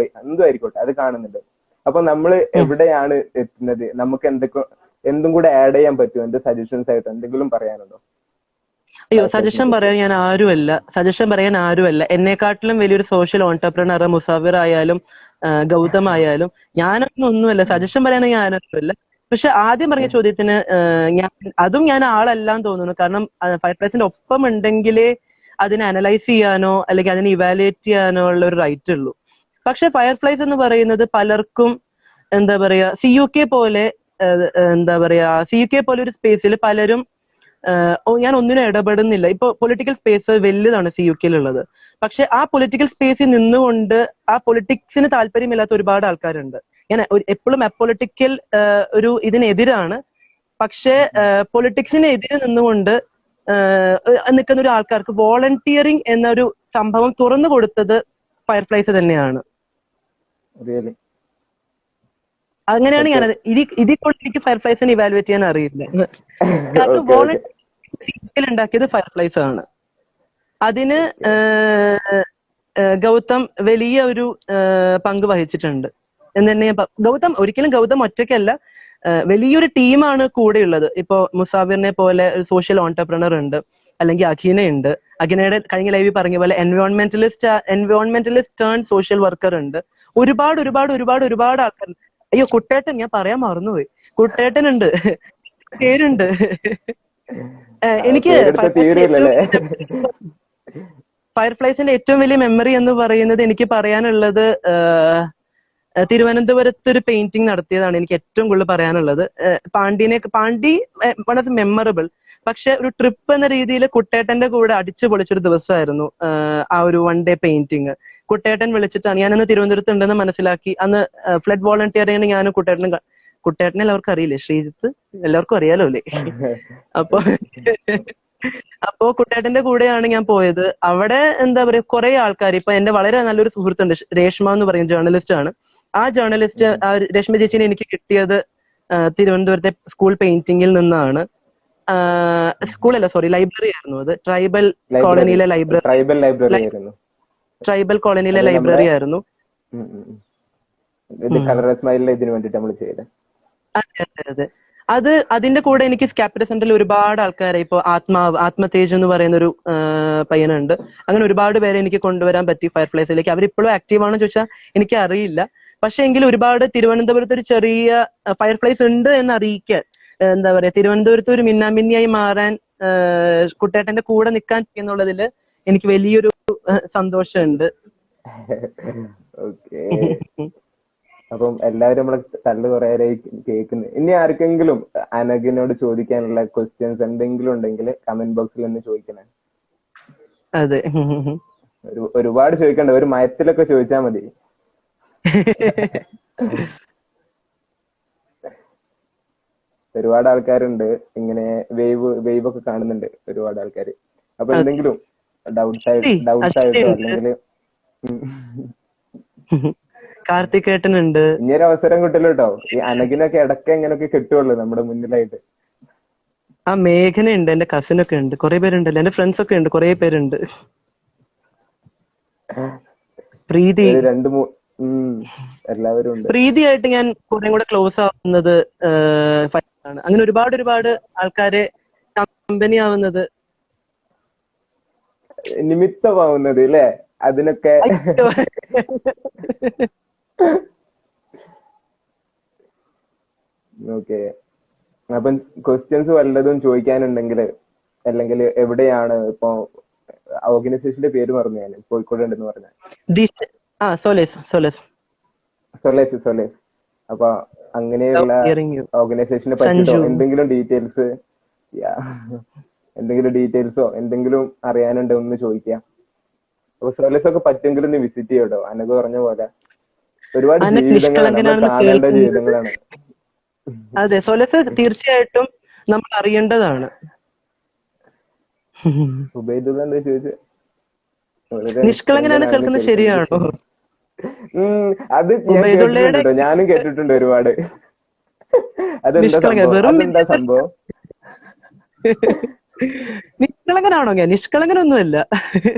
ആയിക്കോട്ടെ, അത് കാണുന്നുണ്ട്. അപ്പൊ നമ്മൾ എവിടെയാണ് എത്തുന്നത്, നമുക്ക് എന്തും കൂടെ ആഡ് ചെയ്യാൻ പറ്റുമോ? എന്ത് സജഷൻസ് ആയിട്ട് എന്തെങ്കിലും പറയാനുണ്ടോ? അയ്യോ, സജഷൻ പറയാൻ ആരുമല്ല. എന്നെക്കാട്ടിലും വലിയൊരു സോഷ്യൽ ഓൺടർപ്രണർ മുസാഫിർ ആയാലും ഗൗതം ആയാലും ഞാനൊന്നുമല്ല. സജഷൻ പറയാനൊന്നും ഞാനൊന്നുമല്ല. പക്ഷെ ആദ്യം പറഞ്ഞ ചോദ്യത്തിന് ഞാൻ ആളല്ലാന്ന് തോന്നുന്നു. കാരണം ഫയർഫ്ലൈസിന്റെ ഒപ്പം ഉണ്ടെങ്കിലേ അതിനെ അനലൈസ് ചെയ്യാനോ അല്ലെങ്കിൽ അതിനെ ഇവാലുവേറ്റ് ചെയ്യാനോ ഉള്ള ഒരു റൈറ്റ് ഉള്ളൂ. പക്ഷെ ഫയർഫ്ലൈസ് എന്ന് പറയുന്നത് പലർക്കും എന്താ പറയാ CUK പോലെ ഒരു സ്പേസിൽ പലരും ഞാൻ ഒന്നിനും ഇടപെടുന്നില്ല. ഇപ്പൊ പൊളിറ്റിക്കൽ സ്പേസ് വലുതാണ് CUKയിലുള്ളത്. പക്ഷെ ആ പൊളിറ്റിക്കൽ സ്പേസിൽ നിന്നുകൊണ്ട് ആ പൊളിറ്റിക്സിന് താല്പര്യമില്ലാത്ത ഒരുപാട് ആൾക്കാരുണ്ട്. ഞാൻ എപ്പോഴും അപ്പൊളിറ്റിക്കൽ ഒരു ഇതിനെതിരാണ്. പക്ഷെ പൊളിറ്റിക്സിന് എതിരെ നിന്നുകൊണ്ട് നിൽക്കുന്ന ഒരു ആൾക്കാർക്ക് വോളണ്ടിയറിങ് എന്നൊരു സംഭവം തുറന്നു കൊടുത്തത് ഫയർഫ്ലൈസ് തന്നെയാണ്. അങ്ങനെയാണ് ഞാനത് ഇതിൽ കൊണ്ട് എനിക്ക് ഫയർഫ്ലൈസിനെ ഇവാലുവേറ്റ് ചെയ്യാൻ അറിയില്ല. കാരണം വോളണ്ടിയർ ഉണ്ടാക്കിയത് ഫയർഫ്ലൈസ് ആണ്. അതിന് ഗൗതം വലിയ ഒരു പങ്ക് വഹിച്ചിട്ടുണ്ട് എന്ന് തന്നെ. ഗൗതം ഒറ്റയ്ക്കല്ല, വലിയൊരു ടീമാണ് കൂടെയുള്ളത്. ഇപ്പോ മുസാഫിറിനെ പോലെ ഒരു സോഷ്യൽ ഓൺടർപ്രണർ ഉണ്ട്, അല്ലെങ്കിൽ അഖീനയുണ്ട്. അഖീനയുടെ കഴിഞ്ഞ ലൈവിൽ പറഞ്ഞ പോലെ എൻവയോൺമെന്റലിസ്റ്റ് ടേൺ സോഷ്യൽ വർക്കർ ഉണ്ട്. ഒരുപാട് ആൾക്കാർ. അയ്യോ, കുട്ടേട്ടൻ ഞാൻ പറയാൻ മറന്നുപോയി. കുട്ടേട്ടനുണ്ട്. പേരുണ്ട്. എനിക്ക് ഫയർഫ്ലൈസിന്റെ ഏറ്റവും വലിയ മെമ്മറി എന്ന് പറയുന്നത് എനിക്ക് പറയാനുള്ളത് തിരുവനന്തപുരത്ത് ഒരു പെയിന്റിംഗ് നടത്തിയതാണ് എനിക്ക് ഏറ്റവും കൂടുതൽ പറയാനുള്ളത്. പാണ്ടി വൺ ഓഫ് മെമ്മറബിൾ. പക്ഷെ ഒരു ട്രിപ്പ് എന്ന രീതിയിൽ കുട്ടേട്ടന്റെ കൂടെ അടിച്ചു പൊളിച്ചൊരു ദിവസമായിരുന്നു ആ ഒരു വൺ ഡേ പെയിന്റിങ്. കുട്ടേട്ടൻ വിളിച്ചിട്ടാണ്, ഞാനന്ന് തിരുവനന്തപുരത്ത് ഉണ്ടെന്ന് മനസ്സിലാക്കി. അന്ന് ഫ്ലഡ് വോളണ്ടിയറിന് ഞാനും കുട്ടേട്ടനെ എല്ലാവർക്കും അറിയില്ലേ, ശ്രീജിത്ത് എല്ലാവർക്കും അറിയാലോ അല്ലേ? അപ്പോ കുട്ടേട്ടന്റെ കൂടെയാണ് ഞാൻ പോയത്. അവിടെ എന്താ പറയാ, കുറെ ആൾക്കാർ, ഇപ്പൊ എന്റെ വളരെ നല്ലൊരു സുഹൃത്തുണ്ട് രേഷ്മ എന്ന് പറയുന്ന ജേർണലിസ്റ്റ് ആണ്. ആ ജേർണലിസ്റ്റ് രേഷ്മ ചേച്ചിനെ എനിക്ക് കിട്ടിയത് തിരുവനന്തപുരത്തെ സ്കൂൾ പെയിന്റിങ്ങിൽ നിന്നാണ്. സ്കൂളല്ല, സോറി, ലൈബ്രറി ആയിരുന്നു അത്. ട്രൈബൽ കോളനിയിലെ ലൈബ്രറി ആയിരുന്നു. അതെ. അതിന്റെ കൂടെ എനിക്ക് ക്യാപിറ്റൽ സെന്ററിൽ ഒരുപാട് ആൾക്കാരെ, ഇപ്പൊ ആത്മതേജ് എന്ന് പറയുന്ന ഒരു പയ്യനുണ്ട്. അങ്ങനെ ഒരുപാട് പേരെ എനിക്ക് കൊണ്ടുവരാൻ പറ്റി ഫയർഫ്ലൈസിലേക്ക്. അവരിപ്പോഴും ആക്റ്റീവ് ആണെന്ന് ചോദിച്ചാൽ എനിക്ക് അറിയില്ല. പക്ഷെ എങ്കിലും ഒരുപാട് തിരുവനന്തപുരത്ത് ഒരു ചെറിയ ഫയർഫ്ലൈസ് ഉണ്ട് എന്ന് അറിയിക്കാൻ, എന്താ പറയാ, തിരുവനന്തപുരത്ത് ഒരു മിന്നാമിന്നിയായി മാറാൻ കുട്ടേട്ടന്റെ കൂടെ നിൽക്കാൻ എന്നുള്ളതിൽ എനിക്ക് വലിയൊരു സന്തോഷമുണ്ട്. അപ്പം എല്ലാവരും നമ്മളെ തള്ളു കുറെ കേൾക്കുന്നു. ഇനി ആർക്കെങ്കിലും അനഘിനോട് ചോദിക്കാനുള്ള ക്വസ്റ്റ്യൻസ് എന്തെങ്കിലും ഉണ്ടെങ്കിൽ കമന്റ് ബോക്സിൽ ഒന്ന് ചോദിക്കണേ. അതെ, ഒരുപാട് ചോദിക്കണ്ട, ഒരു മയത്തിലൊക്കെ ചോദിച്ചാൽ മതി. ഒരുപാട് ആൾക്കാരുണ്ട് ഇങ്ങനെ വേവ് ഒക്കെ കാണുന്നുണ്ട്, ഒരുപാട് ആൾക്കാര്. അപ്പൊ എന്തെങ്കിലും ഡൗട്ട്സ് ആയിട്ടോ അല്ലെങ്കിൽ കാർത്തികേട്ടനുണ്ട്. ഇനിയൊരു അവസരം കിട്ടില്ല കേട്ടോ. ഈ അനഘിനൊക്കെ ഇടയ്ക്ക് എങ്ങനെയൊക്കെ കിട്ടുള്ളൂ നമ്മുടെ മുന്നിലായിട്ട്. ആ മേഘനയുണ്ട്, എന്റെ കസിനൊക്കെ ഉണ്ട്, കുറെ പേരുണ്ടല്ലോ, എന്റെ ഫ്രണ്ട്സ് ഒക്കെ ഉണ്ട്, കുറെ പേരുണ്ട്. പ്രീതി, എല്ലാവരും ഉണ്ട്. പ്രീതിയായിട്ട് ഞാൻ കുറെ കൂടെ ക്ലോസ് ആവുന്നത് ആണ്. അങ്ങനെ ഒരുപാട് ആൾക്കാരെ കമ്പനി ആവുന്നത്, നിമിത്തമാവുന്നത് അല്ലേ അതിനൊക്കെ. ഓക്കെ, അപ്പം ക്വസ്റ്റ്യൻസ് വല്ലതും ചോദിക്കാനുണ്ടെങ്കിൽ, അല്ലെങ്കിൽ എവിടെയാണ് ഇപ്പൊ ഓർഗനൈസേഷന്റെ പേര് പറഞ്ഞു, ഞാൻ കോഴിക്കോട് ഉണ്ടെന്ന് പറഞ്ഞ സൊലേസ്. അപ്പൊ അങ്ങനെയുള്ള ഓർഗനൈസേഷനെ പറ്റിട്ടോ എന്തെങ്കിലും ഡീറ്റെയിൽസോ എന്തെങ്കിലും അറിയാനുണ്ടോ ഒന്ന് ചോദിക്കാം. അപ്പൊ സൊലേസ് ഒക്കെ പറ്റുമെങ്കിലും ഒന്ന് വിസിറ്റ് ചെയ്യട്ടോ. അനഘ പറഞ്ഞ പോലെ ഒരുപാട് ജീവിതങ്ങളാണ്, ജീവിതങ്ങളാണ്. അതെ, സൊലേസ് തീർച്ചയായിട്ടും നമ്മൾ അറിയേണ്ടതാണ്. ഉബൈദുള്ള എന്താ ചോദിച്ചത്? നിഷ്കളങ്കനാണ് കേൾക്കുന്നത് ശരിയാണോ? അത് ഞാനും കേട്ടിട്ടുണ്ട് ഒരുപാട്. അതെന്താ സംഭവം? നിഷ്കളങ്കനാണോ? ഞാൻ നിഷ്കളങ്കനൊന്നുമല്ല,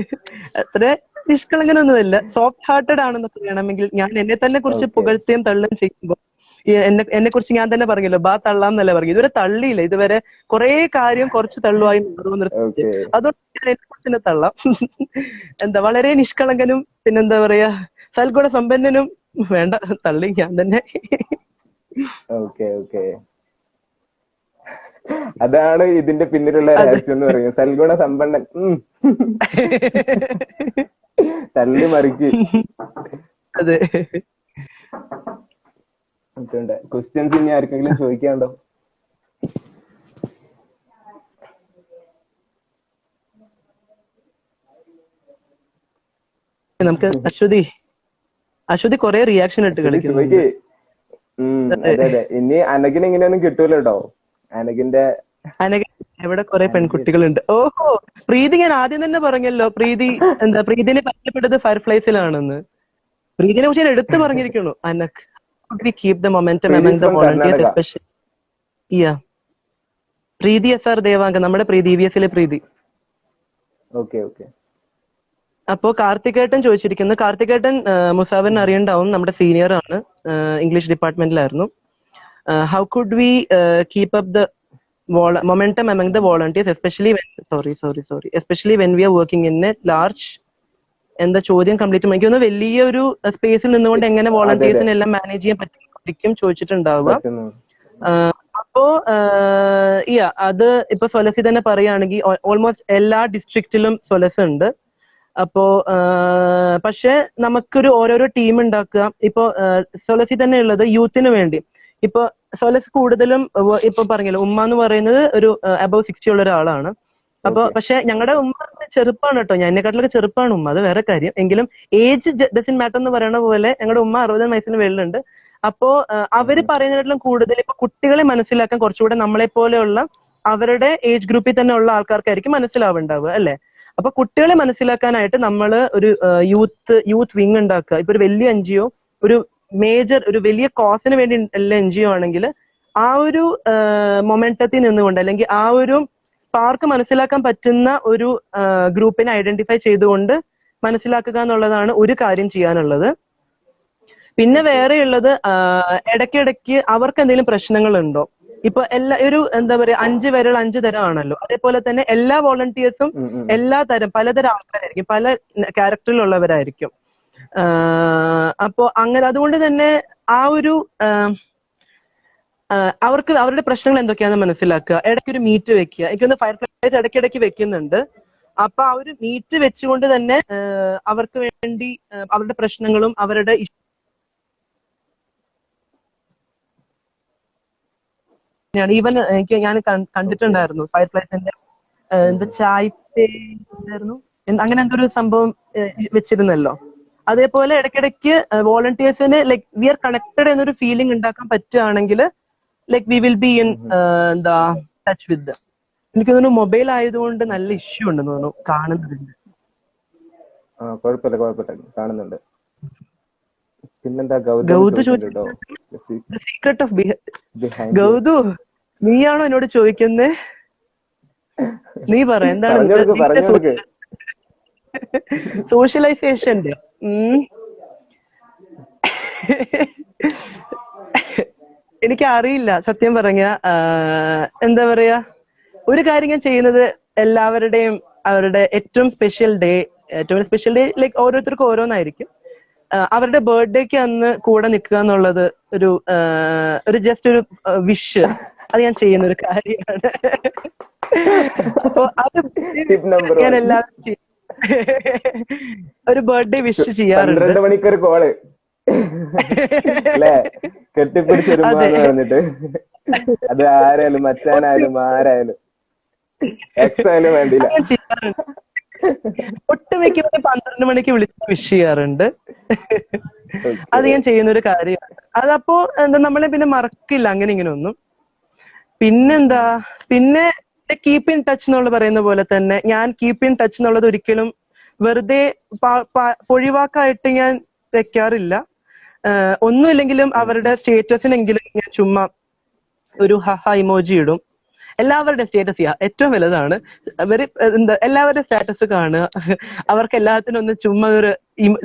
അത്ര നിഷ്കളങ്കനൊന്നുമല്ല. സോഫ്റ്റ് ഹാർട്ടഡ് ആണെന്ന് പറയണമെങ്കിൽ ഞാൻ എന്നെ തന്നെ കുറിച്ച് പുകഴ്ത്തുകയും തള്ളുകയും ചെയ്യുമ്പോ, എന്നെ കുറിച്ച് ഞാൻ തന്നെ പറഞ്ഞല്ലോ, തള്ളാം എന്നല്ല പറഞ്ഞു. ഇതുവരെ തള്ളിയില്ല, ഇതുവരെ കുറെ കാര്യം കുറച്ച് തള്ളുവായി മാറുമെന്ന്. അതുകൊണ്ട് ഞാൻ എന്നെ കുറിച്ച് തള്ളാം. എന്താ, വളരെ നിഷ്കളങ്കനും പിന്നെന്താ പറയാ സൽഗുണ സമ്പന്നനും വേണ്ട, തള്ളി ഞാൻ തന്നെ. അതാണ് ഇതിന്റെ പിന്നിലുള്ള രഹസ്യം എന്ന് പറയുന്നത്, സൽഗുണ സമ്പന്നൻ. തള്ളി മറിക്ക്. അതെ. ക്വസ്റ്റ്യൻസ് ഇനി ആർക്കെങ്കിലും ചോദിക്കാണ്ടോ? നമുക്ക് അശ്വതി കൊറേ റിയാക്ഷൻ ഇട്ട് കളിക്കുന്നു. അതെ, ഇനി അനഘിന് ഇങ്ങനെയൊന്നും കിട്ടൂല കേട്ടോ. അനഘ എവിടെ കുറെ പെൺകുട്ടികളുണ്ട്. ഓഹോ, പ്രീതി ഞാൻ ആദ്യം തന്നെ പറഞ്ഞല്ലോ, പ്രീതിനെ പരിചയപ്പെട്ടത് ഫയർഫ്ലൈസിലാണെന്ന്. പ്രീതിനെ കുറിച്ച് ഞാൻ എടുത്തു പറഞ്ഞിരിക്കുന്നു. Anagh we keep the momentum among the volunteers, especially Preethi SR Devanka, നമ്മുടെ പ്രീതി EVS-ലെ പ്രീതി. അപ്പോ കാർത്തികേട്ടൻ ചോദിച്ചിരിക്കുന്നു. കാർത്തികേട്ടൻ മുസാവറിന് അറിയണ്ടാവും, നമ്മുടെ സീനിയർ ആണ്, ഇംഗ്ലീഷ് ഡിപ്പാർട്ട്മെന്റിലായിരുന്നു. How could we keep up the momentum among the volunteers, especially when we are working in a large, എന്താ ചോദ്യം കംപ്ലീറ്റ് എനിക്ക് തോന്നുന്നു വലിയൊരു സ്പേസിൽ നിന്നുകൊണ്ട് എങ്ങനെ വോളണ്ടിയേഴ്സിനെ എല്ലാം മാനേജ് ചെയ്യാൻ പറ്റും ചോദിച്ചിട്ടുണ്ടാവുക. അപ്പോ അപ്പോ അത് ഇപ്പൊ സൊലസി തന്നെ പറയുകയാണെങ്കിൽ ഓൾമോസ്റ്റ് എല്ലാ ഡിസ്ട്രിക്റ്റിലും സൊലസ് ഉണ്ട്. അപ്പോ പക്ഷെ നമുക്കൊരു ഓരോരോ ടീം ഉണ്ടാക്കുക. ഇപ്പൊ സൊലസി തന്നെ ഉള്ളത് യൂത്തിന് വേണ്ടി. ഇപ്പൊ സൊലസ് കൂടുതലും ഇപ്പൊ പറഞ്ഞല്ലോ ഉമ്മ എന്ന് പറയുന്നത് ഒരു അബവ് 60 ഉള്ള ഒരാളാണ്. അപ്പൊ പക്ഷെ ഞങ്ങളുടെ ഉമ്മ ചെറുപ്പാണ് കേട്ടോ, ഞാൻ എന്നെക്കാട്ടിലൊക്കെ ചെറുപ്പാണ് ഉമ്മ, അത് വേറെ കാര്യം. എങ്കിലും ഏജ് ഡസൻ മാറ്റർ എന്ന് പറയുന്ന പോലെ ഞങ്ങളുടെ ഉമ്മ 60 വയസ്സിന് വെള്ളുണ്ട്. അപ്പോ അവര് പറയുന്നതിലും കൂടുതൽ ഇപ്പൊ കുട്ടികളെ മനസ്സിലാക്കാൻ കുറച്ചുകൂടെ നമ്മളെ പോലെയുള്ള അവരുടെ ഏജ് ഗ്രൂപ്പിൽ തന്നെ ഉള്ള ആൾക്കാർക്കായിരിക്കും മനസ്സിലാവുണ്ടാവുക അല്ലെ. അപ്പൊ കുട്ടികളെ മനസ്സിലാക്കാനായിട്ട് നമ്മൾ ഒരു യൂത്ത് വിങ് ഉണ്ടാക്കുക. ഇപ്പൊ ഒരു വലിയ NGO, ഒരു മേജർ ഒരു വലിയ കോസിന് വേണ്ടി ഉള്ള NGO ആണെങ്കിൽ ആ ഒരു മൊമെന്റത്തിൽ നിന്നുകൊണ്ട് അല്ലെങ്കിൽ ആ ഒരു സ്പാർക്ക് മനസ്സിലാക്കാൻ പറ്റുന്ന ഒരു ഗ്രൂപ്പിനെ ഐഡന്റിഫൈ ചെയ്തുകൊണ്ട് മനസ്സിലാക്കുക എന്നുള്ളതാണ് ഒരു കാര്യം ചെയ്യാനുള്ളത്. പിന്നെ വേറെയുള്ളത് ഇടയ്ക്കിടയ്ക്ക് അവർക്ക് എന്തെങ്കിലും പ്രശ്നങ്ങളുണ്ടോ. ഇപ്പൊ ഒരു എന്താ പറയാ 5 വിരൽ 5 തരം ആണല്ലോ. അതേപോലെ തന്നെ എല്ലാ വോളണ്ടിയേഴ്സും എല്ലാ തരം പലതരം ആൾക്കാരായിരിക്കും, പല ക്യാരക്ടറിലുള്ളവരായിരിക്കും. അപ്പോ അങ്ങനെ അതുകൊണ്ട് തന്നെ ആ ഒരു അവർക്ക് അവരുടെ പ്രശ്നങ്ങൾ എന്തൊക്കെയാണെന്ന് മനസ്സിലാക്കുക. ഇടയ്ക്കൊരു മീറ്റ് വെക്കുക. എനിക്കൊന്ന് ഫയർഫ്ലൈസ് ഇടയ്ക്കിടയ്ക്ക് വെക്കുന്നുണ്ട്. അപ്പൊ ആ ഒരു മീറ്റ് വെച്ചുകൊണ്ട് തന്നെ അവർക്ക് വേണ്ടി അവരുടെ പ്രശ്നങ്ങളും അവരുടെ ഈവൻ ഞാൻ കണ്ടിട്ടുണ്ടായിരുന്നു ഫയർഫ്ലൈസിന്റെ എന്താ ചായപ്പേരുന്നു അങ്ങനെ എന്തൊരു സംഭവം വെച്ചിരുന്നല്ലോ. അതേപോലെ ഇടയ്ക്കിടയ്ക്ക് വോളണ്ടിയേഴ്സിന് ലൈക് വി ആർ കണക്റ്റഡ് എന്നൊരു ഫീലിംഗ് ഉണ്ടാക്കാൻ പറ്റുകയാണെങ്കിൽ like we will be in എന്താ ടച്ച് വിത്ത്. എനിക്ക് തോന്നുന്നു മൊബൈൽ ആയതുകൊണ്ട് നല്ല ഇഷ്യൂ ഉണ്ടെന്ന് തോന്നുന്നു കാണുന്നുണ്ട്. കാണുന്നുണ്ട്. പിന്നെന്താ ഗൗതു സീക്രട്ട് ഓഫ് ഗൗതു നീയാണോ എന്നോട് ചോദിക്കുന്നേ? നീ പറ എന്താണ് സോഷ്യലൈസേഷന്റെ? എനിക്ക് അറിയില്ല സത്യം പറഞ്ഞ. എന്താ പറയാ, ഒരു കാര്യം ഞാൻ ചെയ്യുന്നത് എല്ലാവരുടെയും അവരുടെ ഏറ്റവും സ്പെഷ്യൽ ഡേ ലൈക്ക് ഓരോരുത്തർക്കും ഓരോന്നായിരിക്കും. അവരുടെ ബർത്ത്ഡേക്ക് അന്ന് കൂടെ നിൽക്കുക എന്നുള്ളത് ഒരു ജസ്റ്റ് ഒരു വിഷ്, അത് ഞാൻ ചെയ്യുന്ന ഒരു കാര്യമാണ്. അപ്പൊ അത് ഞാൻ എല്ലാവരും ഒരു ബർത്ത്ഡേ വിഷ് ചെയ്യാറുണ്ട്. 12 മണിക്കൊരു കോള് കെട്ടിപ്പിടിച്ചിട്ട് അത് ആരായാലും മച്ചാനായാലും ആരായാലും എക്സായാലും വേണ്ടില്ല ചെയ്യാറുണ്ട്. ഒട്ടുമിക്ക 12 മണിക്ക് വിളിച്ച് വിഷ് ചെയ്യാറുണ്ട്. അത് ഞാൻ ചെയ്യുന്ന ഒരു കാര്യമാണ്. അതപ്പോ എന്താ നമ്മളെ പിന്നെ മറക്കില്ല അങ്ങനെ ഇങ്ങനെ ഒന്നും. പിന്നെന്താ, പിന്നെ കീപ്പ് ഇൻ ടച്ച് എന്നുള്ള പറയുന്ന പോലെ തന്നെ ഞാൻ കീപ്പ് ഇൻ ടച്ച് എന്നുള്ളത് ഒരിക്കലും വെറുതെ ഒഴിവാക്കായിട്ട് ഞാൻ വെക്കാറില്ല. ഒന്നുമില്ലെങ്കിലും അവരുടെ സ്റ്റേറ്റസിനെങ്കിലും ഞാൻ ചുമ്മാ ഒരു ഹഹ ഇമോജി ഇടും. എല്ലാവരുടെ സ്റ്റേറ്റസ് ഏറ്റവും വലുതാണ്. എല്ലാവരുടെ സ്റ്റാറ്റസ് കാണുക, അവർക്ക് എല്ലാത്തിനും ഒന്ന് ചുമ്മാ ഒരു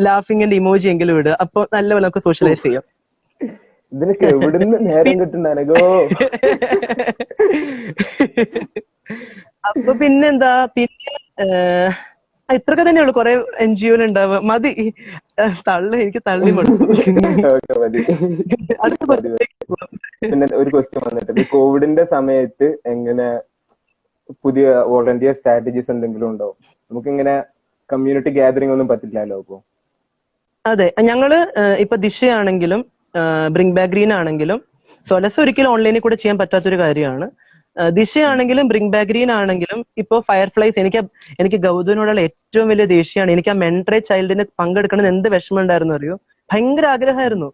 ലാഫിങ്ങിന്റെ ഇമോജി എങ്കിലും ഇടുക. അപ്പൊ നല്ലപോലെ നമുക്ക് സോഷ്യലൈസ് ചെയ്യാം. ഇതിനൊക്കെ എവിടുന്ന് നേരം കിട്ടുന്നോ? അപ്പൊ പിന്നെന്താ, പിന്നെ ഇത്രയൊക്കെ തന്നെയുള്ളൂ. കുറെ NGO ഉണ്ടാവുക. മതി എനിക്ക് തള്ളി പിന്നെ ഒരു ക്വസ്റ്റ്യൻ വന്നിട്ട്, കോവിഡിന്റെ സമയത്ത് എങ്ങനെ പുതിയ വോളണ്ടിയർ സ്ട്രാറ്റജീസ് എന്തെങ്കിലും ഉണ്ടോ? നമുക്കിങ്ങനെ കമ്മ്യൂണിറ്റി ഗ്യാതറിംഗ് ഒന്നും പറ്റില്ലല്ലോ അപ്പൊ. അതെ, ഞങ്ങള് ഇപ്പൊ ദിശയാണെങ്കിലും ബ്രിങ് ബാക്ക് ഗ്രീൻ ആണെങ്കിലും സൊലസ് ഒരിക്കലും ഓൺലൈനിൽ കൂടെ ചെയ്യാൻ പറ്റാത്തൊരു കാര്യമാണ്. ദിശയാണെങ്കിലും ബ്രിങ് ബാക്ക് ഗ്രീൻ ആണെങ്കിലും ഇപ്പൊ ഫയർഫ്ലൈസ് എനിക്ക് ഗൗതമിനോടുള്ള ഏറ്റവും വലിയ ദേഷ്യമാണ്. എനിക്ക് ആ മെൻട്രേ ചൈൽഡിന് പങ്കെടുക്കണമെന്ന് എന്ത് വിഷമം ഉണ്ടായിരുന്നു അറിയോ? ഭയങ്കര ആഗ്രഹമായിരുന്നു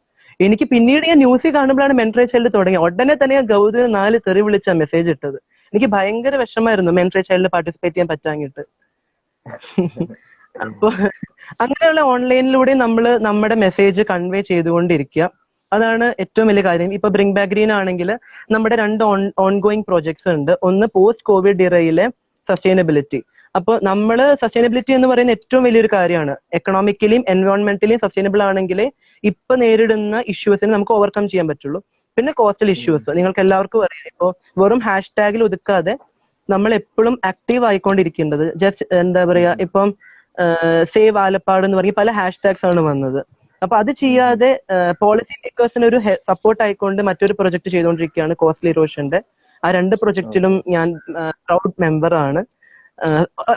എനിക്ക്. പിന്നീട് ഞാൻ ന്യൂസിൽ കാണുമ്പോഴാണ് മെൻട്രേ ചൈൽഡ് തുടങ്ങിയത്. ഉടനെ തന്നെ ഞാൻ ഗൗതമിന് 4 തെറി വിളിച്ച മെസ്സേജ് ഇട്ടത്. എനിക്ക് ഭയങ്കര വിഷമമായിരുന്നു മെൻട്രേ ചൈൽഡിൽ പാർട്ടിസിപ്പേറ്റ് ചെയ്യാൻ പറ്റാഞ്ഞിട്ട്. അപ്പൊ അങ്ങനെയുള്ള ഓൺലൈനിലൂടെ നമ്മൾ നമ്മുടെ മെസ്സേജ് കൺവേ ചെയ്തുകൊണ്ടിരിക്കുക. അതാണ് ഏറ്റവും വലിയ കാര്യം. ഇപ്പൊ ബ്രിങ് ബാക്ക് ഗ്രീൻ ആണെങ്കിൽ നമ്മുടെ 2 ഓൺഗോയിങ് പ്രോജക്ട്സ് ഉണ്ട്. ഒന്ന് പോസ്റ്റ് കോവിഡ് ഇറയിലെ സസ്റ്റൈനബിലിറ്റി. അപ്പൊ നമ്മള് സസ്റ്റൈനബിലിറ്റി എന്ന് പറയുന്ന ഏറ്റവും വലിയൊരു കാര്യമാണ്. എക്കണോമിക്കലിയും എൻവയോൺമെന്റലിയും സസ്റ്റൈനബിൾ ആണെങ്കിലേ ഇപ്പൊ നേരിടുന്ന ഇഷ്യൂസിനെ നമുക്ക് ഓവർകം ചെയ്യാൻ പറ്റുള്ളൂ. പിന്നെ കോസ്റ്റൽ ഇഷ്യൂസ് നിങ്ങൾക്ക് എല്ലാവർക്കും അറിയാം. ഇപ്പൊ വെറും ഹാഷ്ടാഗിൽ ഒതുക്കാതെ നമ്മൾ എപ്പോഴും ആക്റ്റീവ് ആയിക്കൊണ്ടിരിക്കേണ്ടത്. ജസ്റ്റ് എന്താ പറയാ, ഇപ്പം സേവ് ആലപ്പാട് എന്ന് പറഞ്ഞ് പല ഹാഷ്ടാഗ്സ് ആണ് വന്നത്. അപ്പൊ അത് ചെയ്യാതെ പോളിസി മേക്കേഴ്സിന് ഒരു സപ്പോർട്ട് ആയിക്കൊണ്ട് മറ്റൊരു പ്രൊജക്ട് ചെയ്തുകൊണ്ടിരിക്കുകയാണ് കോസ്റ്റ്ലി ഇറോഷന്റെ. ആ 2 പ്രൊജക്റ്റിലും ഞാൻ പ്രൗഡ് മെമ്പർ ആണ്.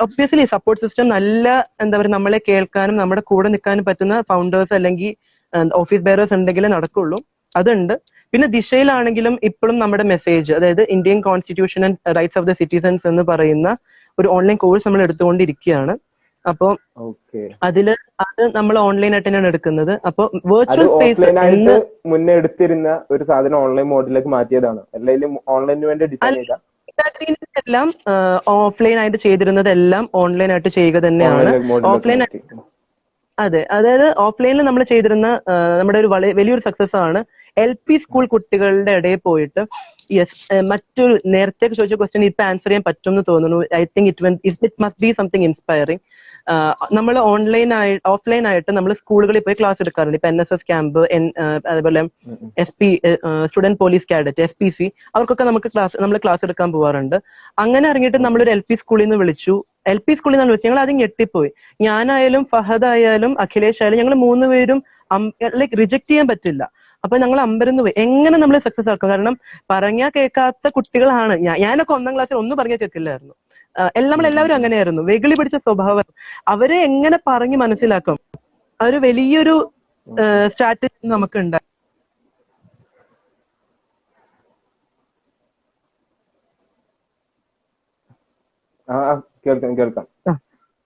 ഒബ്വിയസ്ലി സപ്പോർട്ട് സിസ്റ്റം നല്ല എന്താ പറയുക നമ്മളെ കേൾക്കാനും നമ്മുടെ കൂടെ നിൽക്കാനും പറ്റുന്ന ഫൗണ്ടേഴ്സ് അല്ലെങ്കിൽ ഓഫീസ് ബെയറേഴ്സ് ഉണ്ടെങ്കിലേ നടക്കുള്ളൂ. അതുണ്ട്. പിന്നെ ദിശയിലാണെങ്കിലും ഇപ്പോഴും നമ്മുടെ മെസ്സേജ്, അതായത് Indian constitution and rights of the citizens എന്ന് പറയുന്ന ഒരു ഓൺലൈൻ കോഴ്സ് നമ്മൾ എടുത്തുകൊണ്ടിരിക്കുകയാണ്. അപ്പൊ അത് നമ്മൾ ഓൺലൈൻ ആയിട്ട് തന്നെയാണ് എടുക്കുന്നത്. അപ്പൊ വെർച്വൽ സ്പേസ് മുന്നേ എടുത്തിരുന്ന ഒരു സാധനം ഓൺലൈൻ മോഡിലേക്ക് മാറ്റിയതാണ്, അല്ലെങ്കിൽ ഓൺലൈനിന് വേണ്ടി ഡിസൈൻ ചെയ്ത എല്ലാം ഓഫ്ലൈൻ ആയിട്ട് ചെയ്തിരുന്നതെല്ലാം ഓൺലൈൻ ആയിട്ട് ചെയ്യുക തന്നെയാണ്. ഓഫ്ലൈൻ അതെ, അതായത് ഓഫ്ലൈനിൽ നമ്മൾ ചെയ്തിരുന്ന നമ്മുടെ ഒരു വലിയൊരു സക്സസ് ആണ്. LP സ്കൂൾ കുട്ടികളുടെ ഇടയിൽ പോയിട്ട് മറ്റൊരു നേരത്തെ ചോദിച്ച ക്വസ്റ്റ്യൻ ഇപ്പൊ ആൻസർ ചെയ്യാൻ പറ്റും എന്ന് തോന്നുന്നു. I think it must be something inspiring. നമ്മൾ ഓഫ്ലൈൻ ആയിട്ട് നമ്മൾ സ്കൂളുകളിൽ പോയി ക്ലാസ് എടുക്കാറുണ്ട്. ഇപ്പൊ NSS ക്യാമ്പ്, അതേപോലെ SP student police cadet, SPC, അവർക്കൊക്കെ നമ്മൾ ക്ലാസ് എടുക്കാൻ പോവാറുണ്ട്. അങ്ങനെ ഇറങ്ങിയിട്ട് നമ്മളൊരു LP സ്കൂളിൽ നിന്ന് വിളിച്ചു. LP സ്കൂളിൽ നിന്ന് വിളിച്ചു. ഞങ്ങൾ ആദ്യം ഞെട്ടിപ്പോയി. ഞാനായാലും ഫഹദ് ആയാലും അഖിലേഷ് ആയാലും ഞങ്ങൾ 3 പേരും ലൈക്ക് റിജക്ട് ചെയ്യാൻ പറ്റില്ല. അപ്പൊ ഞങ്ങൾ അമ്പരന്ന് പോയി, എങ്ങനെ നമ്മൾ സക്സസ് ആക്കും? കാരണം പറഞ്ഞാൽ കേൾക്കാത്ത കുട്ടികളാണ്. ഞാനൊക്കെ 1ാം ക്ലാസ്സിൽ ഒന്നും പറഞ്ഞാൽ കേൾക്കില്ലായിരുന്നു. നമ്മളെല്ലാവരും അങ്ങനെയായിരുന്നു, വെകിളി പിടിച്ച സ്വഭാവം. അവരെ എങ്ങനെ പറഞ്ഞ് മനസ്സിലാക്കും? ഒരു വലിയൊരു സ്ട്രാറ്റജി നമുക്ക് ഉണ്ടായി.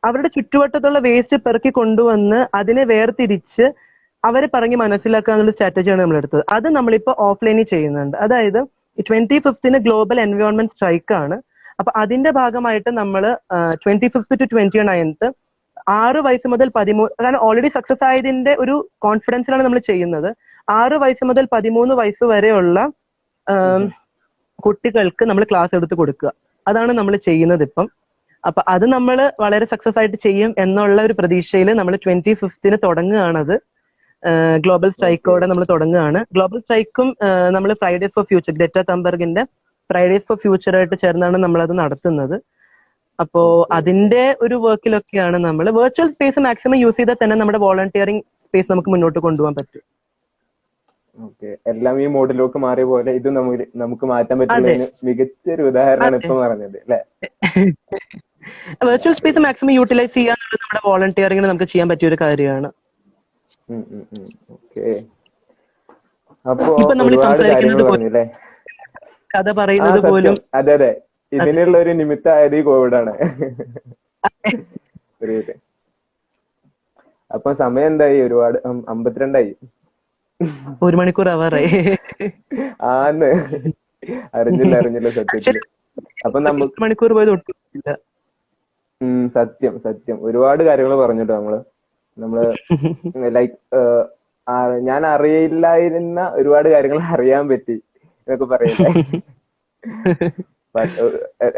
അവരുടെ ചുറ്റുവട്ടത്തുള്ള വേസ്റ്റ് പെറുക്കി കൊണ്ടുവന്ന് അതിനെ വേർതിരിച്ച് അവരെ പറഞ്ഞ് മനസ്സിലാക്കുക എന്നുള്ള സ്ട്രാറ്റജിയാണ് നമ്മൾ എടുത്തത്. അത് നമ്മളിപ്പോ ഓഫ്ലൈനിൽ ചെയ്യുന്നുണ്ട്. അതായത് 25th ഗ്ലോബൽ എൻവയോൺമെന്റ് സ്ട്രൈക്ക് ആണ്. അപ്പൊ അതിന്റെ ഭാഗമായിട്ട് നമ്മൾ 25th to 29th 6 വയസ്സ് മുതൽ 13, കാരണം ഓൾറെഡി സക്സസ് ആയതിന്റെ ഒരു കോൺഫിഡൻസിലാണ് നമ്മൾ ചെയ്യുന്നത്. 6 വയസ്സ് മുതൽ 13 വയസ്സ് വരെയുള്ള കുട്ടികൾക്ക് നമ്മൾ ക്ലാസ് എടുത്ത് കൊടുക്കുക. അതാണ് നമ്മൾ ചെയ്യുന്നത് ഇപ്പം. അപ്പൊ അത് നമ്മൾ വളരെ സക്സസ് ആയിട്ട് ചെയ്യും എന്നുള്ള ഒരു പ്രതീക്ഷയിൽ നമ്മൾ 25th തുടങ്ങുകയാണത്. ഗ്ലോബൽ സ്ട്രൈക്കോടെ നമ്മൾ തുടങ്ങുകയാണ്. ഗ്ലോബൽ സ്ട്രൈക്കും നമ്മൾ ഫ്രൈഡേസ് ഫോർ ഫ്യൂച്ചർ, ഗ്രെറ്റ തംബർഗിന്റെ ഫ്രൈഡേസ് ഫോർ ഫ്യൂച്ചർ ആയിട്ട് ചേർന്നാണ് നമ്മളത് നടത്തുന്നത്. അപ്പോ അതിന്റെ ഒരു വർക്കിലൊക്കെയാണ് നമ്മൾ വെർച്വൽ സ്പേസ് മാക്സിമം യൂസ് ചെയ്താൽ തന്നെ നമ്മുടെ വോളണ്ടിയറിംഗ് സ്പേസ് നമുക്ക് മുന്നോട്ട് കൊണ്ടുപോകാൻ പറ്റും. എല്ലാം ഈ മോഡിലേക്ക് മാറിയ പോലെ ഇത് നമുക്ക് മാറ്റാൻ പറ്റുന്ന മികച്ചൊരു ഉദാഹരണമാണ് ഇപ്പൊ പറഞ്ഞത്, അല്ലെ? വെർച്വൽ സ്പേസ് മാക്സിമം യൂട്ടിലൈസ് ചെയ്യാന്നുള്ളത് നമ്മുടെ വോളണ്ടിയറിംഗിന് നമുക്ക് ചെയ്യാൻ പറ്റിയ ഒരു കാര്യമാണ്. ഇപ്പൊ നമ്മൾ സംസാരിക്കുന്നത് കഥ പറയുന്നത് പോലും അതെ അതെ ഇതിനുള്ള ഒരു നിമിത്തമായത് ഈ കോവിഡാണ്. അപ്പൊ സമയം എന്തായി? ഒരുപാട് 52 1 മണിക്കൂർ ആവാറായി. ആന്ന് അറിഞ്ഞില്ല സത്യത്തില്. അപ്പൊ നമുക്ക് മണിക്കൂർ പോയത് ഒട്ടുമില്ല. സത്യം ഒരുപാട് കാര്യങ്ങൾ പറഞ്ഞിട്ടോ നമ്മള് ലൈക്ക് ഞാൻ അറിയില്ലായിരുന്ന ഒരുപാട് കാര്യങ്ങൾ അറിയാൻ പറ്റി എന്നൊക്കെ പറയല്ലേ.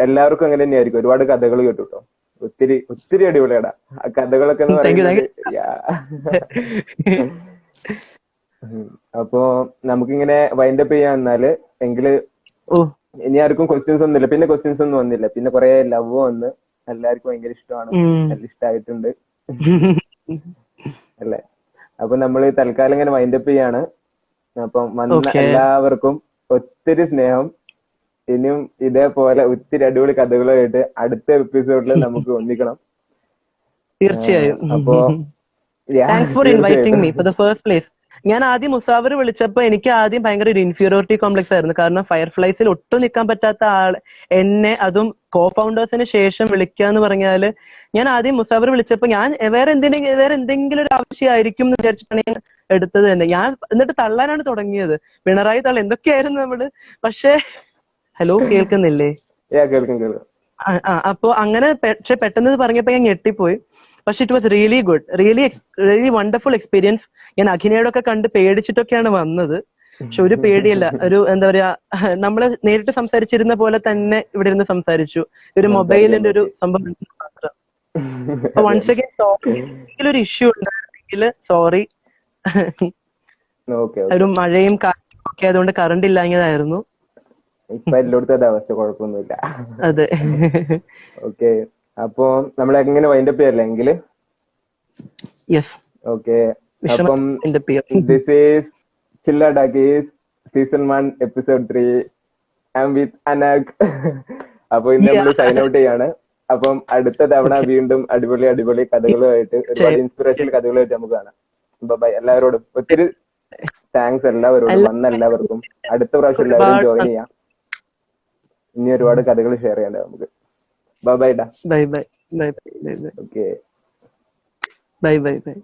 എല്ലാവർക്കും അങ്ങനെ തന്നെയായിരിക്കും. ഒരുപാട് കഥകൾ കേട്ടുട്ടോ, ഒത്തിരി അടിപൊളിയാടാ ആ കഥകളൊക്കെ എന്ന് പറയുന്നത്. അപ്പോ നമുക്കിങ്ങനെ വൈൻഡപ്പ് ചെയ്യാൻ വന്നാല് എങ്കില് ഇനി ആർക്കും ക്വസ്റ്റ്യൻസ് ഒന്നുമില്ല. പിന്നെ ക്വസ്റ്റ്യൻസ് ഒന്നും വന്നില്ല. പിന്നെ കുറെ ലവ് വന്ന് എല്ലാവർക്കും ഭയങ്കര ഇഷ്ടമാണ്, നല്ല ഇഷ്ടമായിട്ടുണ്ട് അല്ലേ? അപ്പൊ നമ്മൾ തൽക്കാലം ഇങ്ങനെ വൈൻഡപ്പ് ചെയ്യാണ്. അപ്പം വന്ന എല്ലാവർക്കും ഒത്തിരി സ്നേഹം. ഇനിയും ഇതേപോലെ ഒത്തിരി അടിപൊളി കഥകളുമായിട്ട് അടുത്ത എപ്പിസോഡിൽ നമുക്ക് ഒന്നിക്കണം. തീർച്ചയായും. അപ്പോ thanks for inviting me for the first place. ഞാൻ ആദ്യം മുസാവർ വിളിച്ചപ്പോ എനിക്ക് ആദ്യം ഭയങ്കര ഒരു ഇൻഫീരിയോറിറ്റി കോംപ്ലക്സ് ആയിരുന്നു. കാരണം ഫയർഫ്ലൈസിൽ ഒട്ടും നിൽക്കാൻ പറ്റാത്ത എന്നെ, അതും കോ ഫൗണ്ടേഴ്സിന് ശേഷം വിളിക്കുക എന്ന് പറഞ്ഞാല്, ഞാൻ ആദ്യം മുസാവർ വിളിച്ചപ്പോ ഞാൻ വേറെ എന്തെങ്കിലും ഒരു ആവശ്യമായിരിക്കും എന്ന് വിചാരിച്ചിട്ടാണ് ഞാൻ എടുത്തത് തന്നെ. ഞാൻ എന്നിട്ട് തള്ളാനാണ് തുടങ്ങിയത്. പിണറായി തള്ള എന്തൊക്കെയായിരുന്നു നമ്മള്. പക്ഷെ ഹലോ, കേൾക്കുന്നില്ലേ? അപ്പൊ അങ്ങനെ പക്ഷെ പെട്ടെന്ന് പറഞ്ഞപ്പോ ഞാൻ ഞെട്ടിപ്പോയി. പക്ഷെ it was really good, really wonderful experience. ഞാൻ അഖിനയോടൊക്കെ കണ്ട് പേടിച്ചിട്ടൊക്കെയാണ് വന്നത്. പക്ഷെ ഒരു പേടിയല്ല. ഒരു എന്താ പറയാ, നമ്മള് നേരിട്ട് സംസാരിച്ചിരുന്ന പോലെ തന്നെ ഇവിടെ ഇരുന്ന് സംസാരിച്ചു. ഒരു മൊബൈലിന്റെ ഒരു സംഭവം മാത്രം. Once again sorry. ഒരു ഇഷ്യൂ ഉണ്ടായിരുന്നെങ്കിൽ സോറി. ഒരു മഴയും കാറ്റും ഒക്കെ ആയതുകൊണ്ട് കറണ്ട് ഇല്ലാഞ്ഞതായിരുന്നു. ഇപ്പൊ എല്ലായിടത്തും അവസ്ഥ കുഴപ്പമൊന്നുമില്ല. അതെ. ഓക്കെ, അപ്പൊ നമ്മളെങ്ങനെ വൈൻഡപ്പ് ചെയ്യല്ലേ എങ്കില്? യെസ്. ഓക്കെ, അപ്പം എന്റെ പേര്. ദിസ് ഈസ് ചില്ലടാക്കീസ് season 1 episode 3. I am with Anag. അപ്പൊ ഇന്ന് നമ്മൾ സൈൻ ഔട്ട് ചെയ്യാണ്. അപ്പം അടുത്ത തവണ വീണ്ടും അടിപൊളി അടിപൊളി കഥകളുമായിട്ട് ഒരുപാട് ഇൻസ്പിറേഷണൽ കഥകളുമായിട്ട് നമുക്ക് കാണാം. ബൈ. എല്ലാവരോടും ഒത്തിരി താങ്ക്സ് എല്ലാവരോടും, വന്ന എല്ലാവർക്കും. അടുത്ത പ്രാവശ്യം എല്ലാവരും ജോയിൻ ചെയ്യാം. ഇനി ഒരുപാട് കഥകൾ ഷെയർ ചെയ്യണ്ടേ നമുക്ക്. ബൈ ബൈ ഡാ. Bye bye bye bye bye. Okay. Bye bye bye.